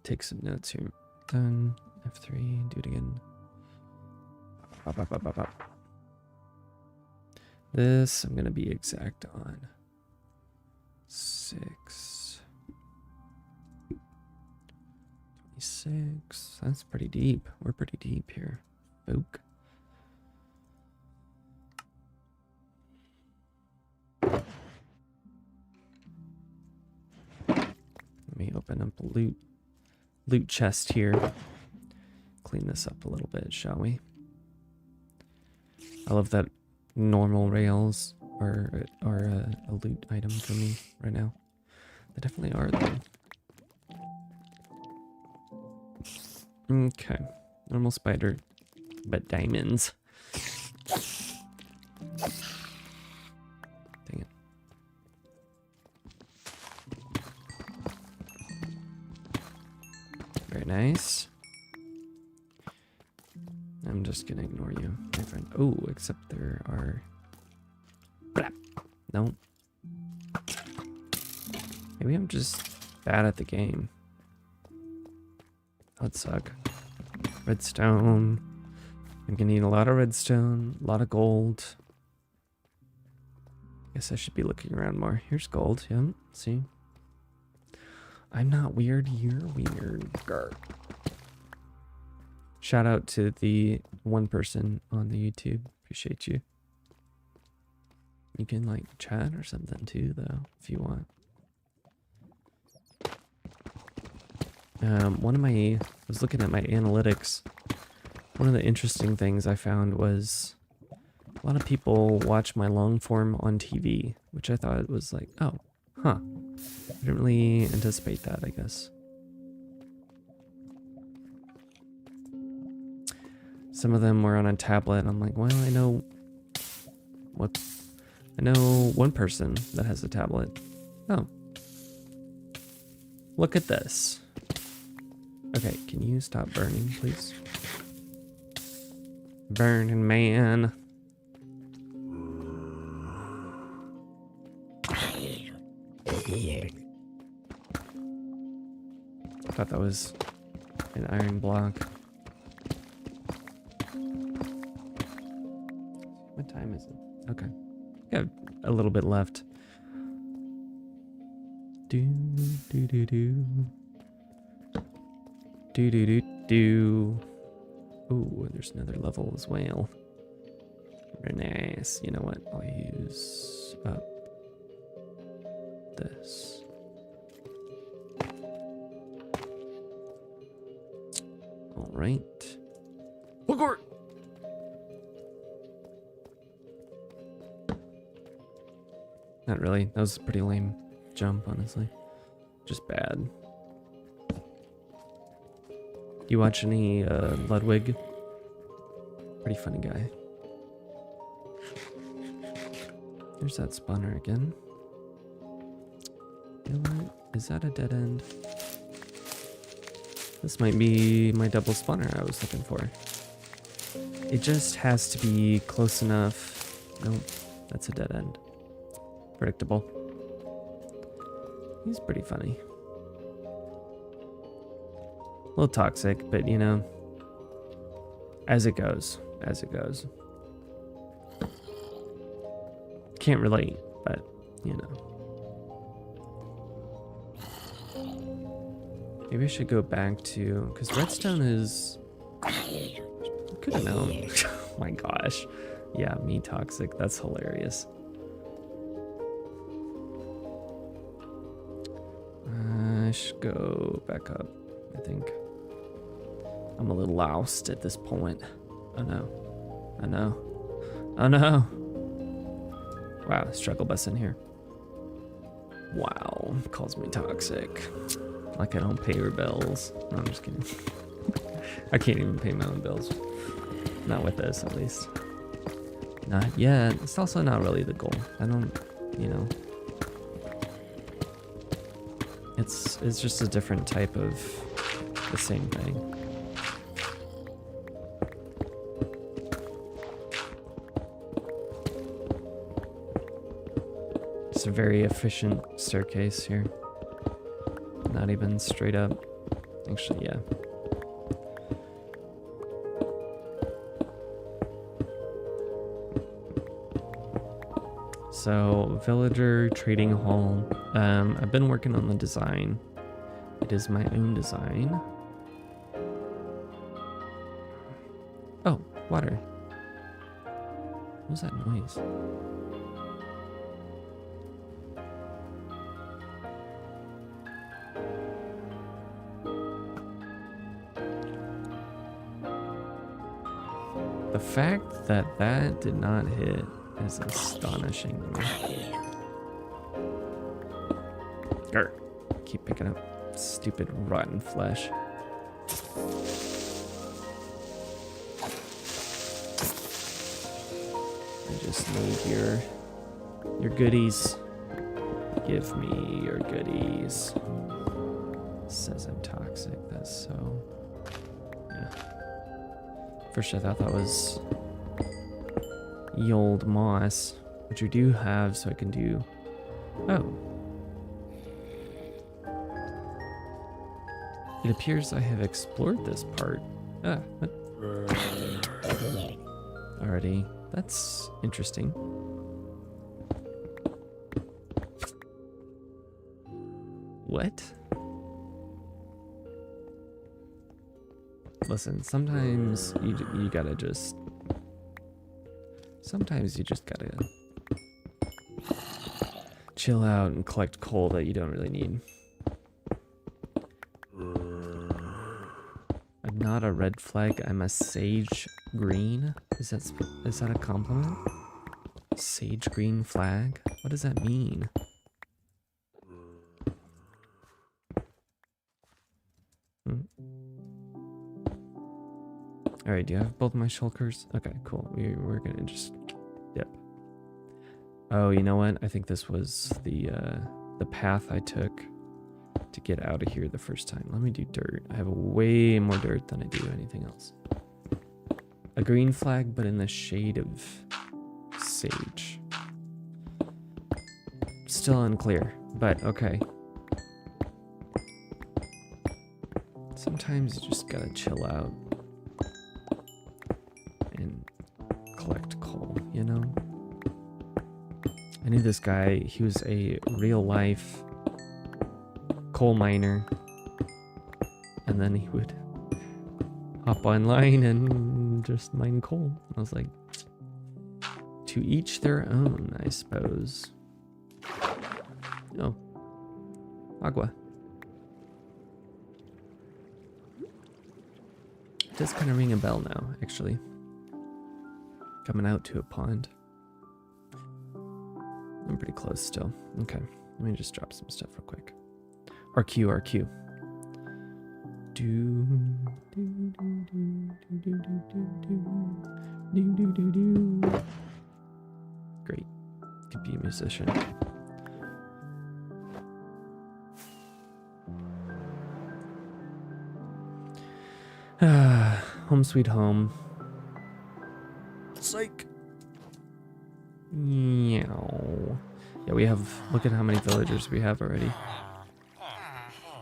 Take some notes here. Done. F3. Do it again. Bop, bop, bop, bop, bop. This I'm gonna be exact on. 6. 26. That's pretty deep. We're pretty deep here, folk. Let me open up a loot chest here. Clean this up a little bit, shall we? I love that normal rails are a loot item for me right now. They definitely are though. Okay, normal spider, but diamonds. Dang it. Very nice. I'm just gonna ignore you, my friend. Oh, except there are... No. Maybe I'm just bad at the game. That'd suck. Redstone. I'm gonna need a lot of redstone, a lot of gold. Guess I should be looking around more. Here's gold, yeah, see? I'm not weird, you're weird. Grr. Shout out to the one person on the YouTube. Appreciate you. You can like chat or something too though, if you want. I was looking at my analytics. One of the interesting things I found was a lot of people watch my long form on TV, which I thought was like, oh, huh. I didn't really anticipate that, I guess. Some of them were on a tablet. I'm like, well, I know one person that has a tablet. Oh. Look at this. Okay, can you stop burning, please? Burning man. Thought that was an iron block. What time is it? Okay. Got a little bit left. Do do do do. Do do do do. Ooh, there's another level as well. Very nice. You know what? I'll use up this. All right. Hookor! Not really. That was a pretty lame jump, honestly. Just bad. You watch any Ludwig? Pretty funny guy. There's that spawner again. You know what? Is that a dead end? This might be my double spawner I was looking for. It just has to be close enough. Nope, that's a dead end. Predictable. He's pretty funny. A little toxic, but you know, as it goes, as it goes. Can't relate, but you know. Maybe I should go back to, because redstone is, I could have known. Oh my gosh. Yeah, me toxic. That's hilarious. I should go back up, I think. I'm a little lost at this point. Oh no. Oh no. Oh no. Wow, struggle bus in here. Wow, calls me toxic. Like I don't pay her bills. No, I'm just kidding. I can't even pay my own bills. Not with this, at least. Not yet. It's also not really the goal. I don't, you know. It's just a different type of the same thing. It's a very efficient staircase here. Not even straight up. Actually, yeah. So, villager trading hall. I've been working on the design. It is my own design. Oh, water. What was that noise? The fact that that did not hit is astonishing to me. Grr. Keep picking up stupid rotten flesh. I just need your goodies. Give me your goodies. Says I'm toxic. That's so. Yeah. First I thought that was ye old moss, which we do have, so I can do. Oh. It appears I have explored this part. Ah, what? Already. That's interesting. What? Listen, sometimes you gotta just... Sometimes you just gotta chill out and collect coal that you don't really need. I'm not a red flag, I'm a sage green. Is that a compliment? Sage green flag? What does that mean? Alright, do you have both my shulkers? Okay, cool. We're gonna just dip. Oh, you know what? I think this was the path I took to get out of here the first time. Let me do dirt. I have way more dirt than I do anything else. A green flag, but in the shade of sage. Still unclear. But okay. Sometimes you just gotta chill out and collect coal, you know? I knew this guy, he was a real life coal miner. And then he would hop online and just mine coal. I was like, to each their own, I suppose. Oh, agua. It does kind of ring a bell now, actually. Coming out to a pond. I'm pretty close still. Okay, let me just drop some stuff real quick. RQ, RQ. Great. Could be a musician. Home sweet home. Psych. Meow. Yeah, we have, look at how many villagers we have already.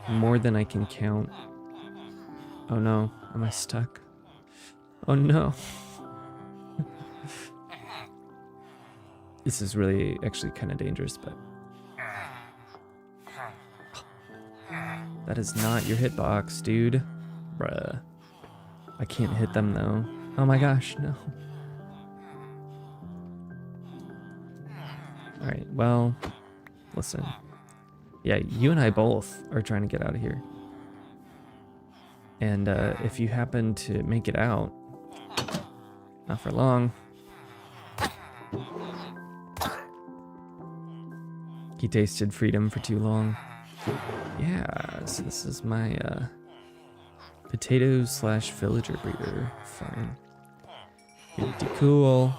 More than I can count. Oh no, am I stuck? Oh no. This is really actually kind of dangerous, but that is not your hitbox, dude. Bruh. I can't hit them though. Oh my gosh, no. Alright, well, listen. Yeah, you and I both are trying to get out of here. And if you happen to make it out, not for long. He tasted freedom for too long. Yeah, so this is my potato slash villager breeder farm. Pretty cool.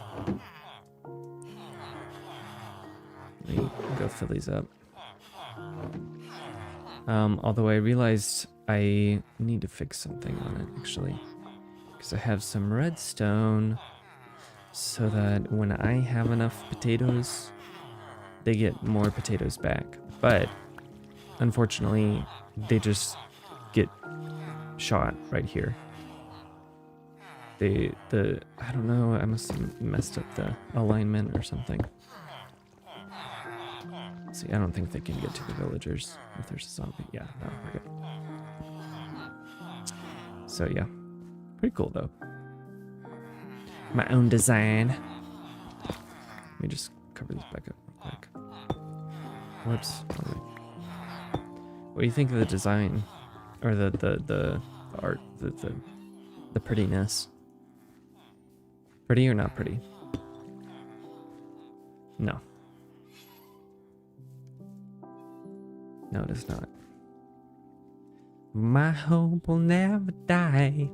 Let me go fill these up. Although I realized I need to fix something on it, actually. Because I have some redstone, so that when I have enough potatoes, they get more potatoes back. But, unfortunately, they just get shot right here. I don't know, I must have messed up the alignment or something. See, I don't think they can get to the villagers if there's a zombie. Yeah, no, we're good. So yeah, pretty cool though. My own design. Let me just cover this back up real quick. Whoops. What do you think of the design? Or the art, the prettiness? Pretty or not pretty? No. No, it is not. My hope will never die.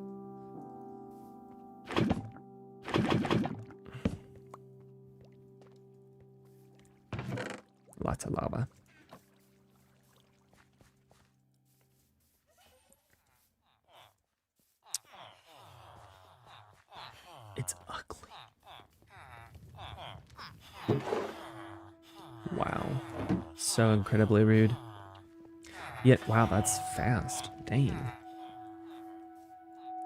Lots of lava. It's ugly. Wow. So incredibly rude. Yet, wow, that's fast. Dang.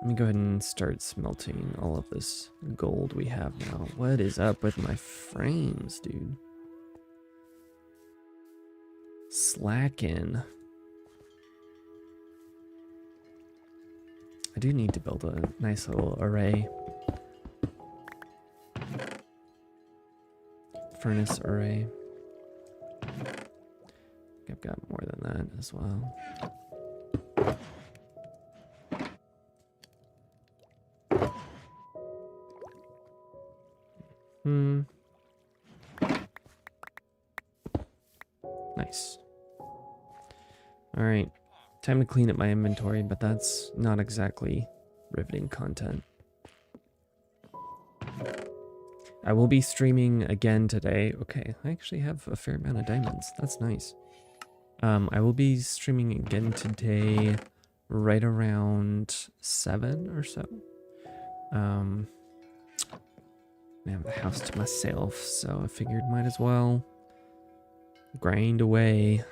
Let me go ahead and start smelting all of this gold we have now. What is up with my frames, dude? Slacking. I do need to build a nice little array. Furnace array. I've got more than that as well. Nice. All right, time to clean up my inventory, but that's not exactly riveting content. I will be streaming again today. Okay, I actually have a fair amount of diamonds. That's nice. I will be streaming again today right around 7 or so. I have the house to myself, so I figured might as well Grind away.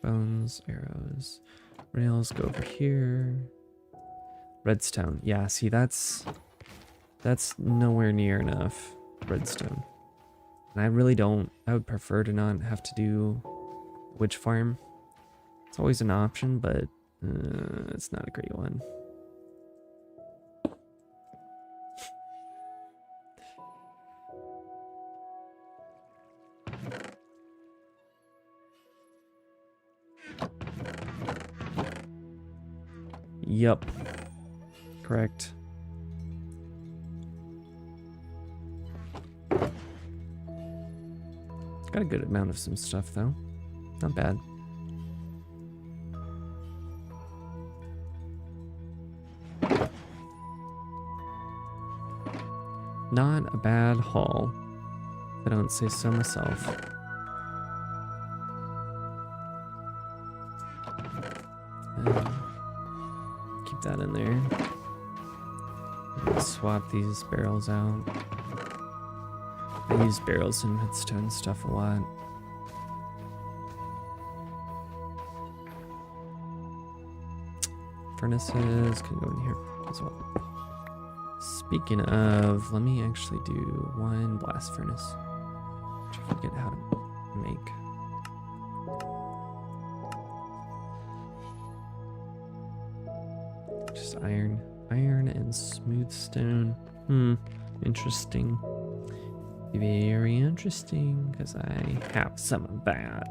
Bones, arrows, rails go over here. Redstone. Yeah, see, that's nowhere near enough redstone. And I really don't, I would prefer to not have to do witch farm. It's always an option, but it's not a great one. Yup. Correct. Got a good amount of some stuff though. Not bad. Not a bad haul, if I don't say so myself. Keep that in there. Swap these barrels out. I use barrels and redstone stuff a lot. Furnaces can go in here as well. Speaking of, let me actually do one blast furnace, which I forget how to make. Just iron and smooth stone. Interesting. Very interesting, because I have some of that.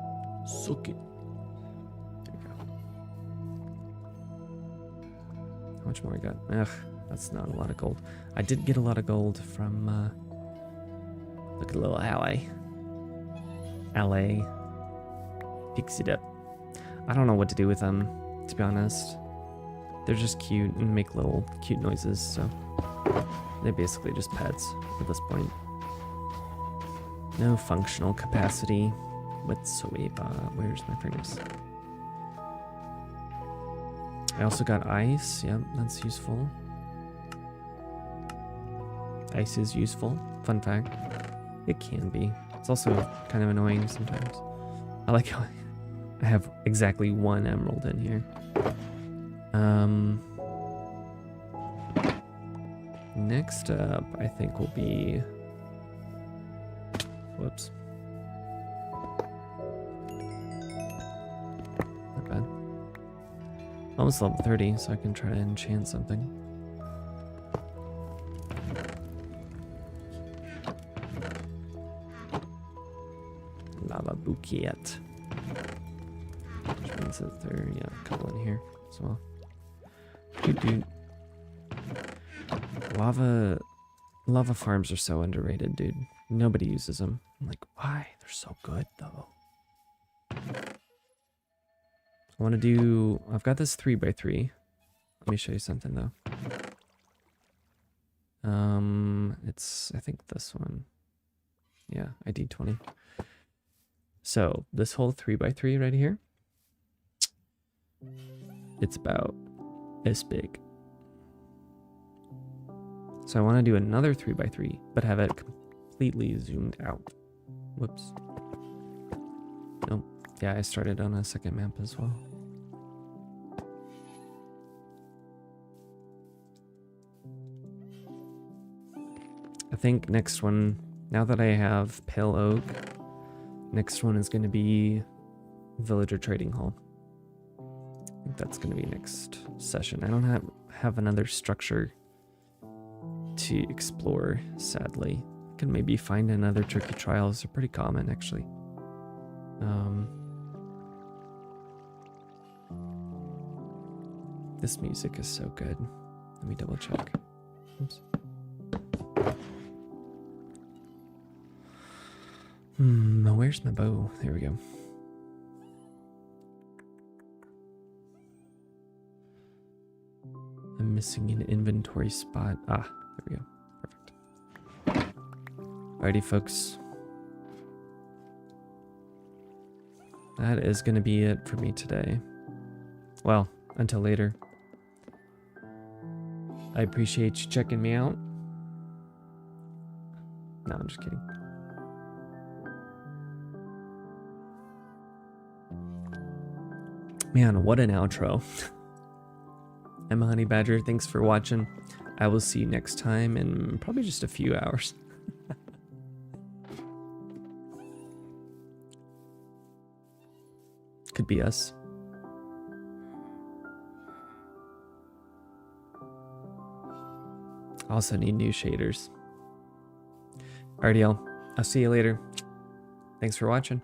Suck it. There you go. How much more I got? Ugh, that's not a lot of gold. I did get a lot of gold from, look at a little ally. Picks it up. I don't know what to do with them, to be honest. They're just cute and make little cute noises, so they're basically just pets at this point. No functional capacity whatsoever. Where's my furnace? I also got ice. Yep, that's useful. Ice is useful. Fun fact. It can be. It's also kind of annoying sometimes. I like how I have exactly one emerald in here. Next up, I think will be... Whoops. Not bad. Almost level 30, so I can try to enchant something. Lava bouquet. Which means that there, yeah, a couple in here as well. Dude. Lava farms are so underrated, dude. Nobody uses them. I'm like, why? They're so good, though. I want to do... I've got this 3x3. Let me show you something, though. It's, I think this one. Yeah, ID 20. So, this whole 3x3 right here, it's about this big. So I want to do another 3x3, but have it completely zoomed out. Whoops. Nope. Yeah, I started on a second map as well. I think next one, now that I have Pale Oak, next one is going to be Villager Trading Hall. I think that's going to be next session. I don't have another structure to explore, sadly. I can maybe find another Tricky Trials. They're pretty common, actually. This music is so good. Let me double check. Oops. Where's my bow? There we go. I'm missing an inventory spot. Ah, there we go. Perfect. Alrighty, folks. That is going to be it for me today. Well, until later. I appreciate you checking me out. No, I'm just kidding. Man, what an outro. Immahoneybadger, thanks for watching. I will see you next time in probably just a few hours. Could be us. Also need new shaders. Alrighty, y'all. I'll see you later. Thanks for watching.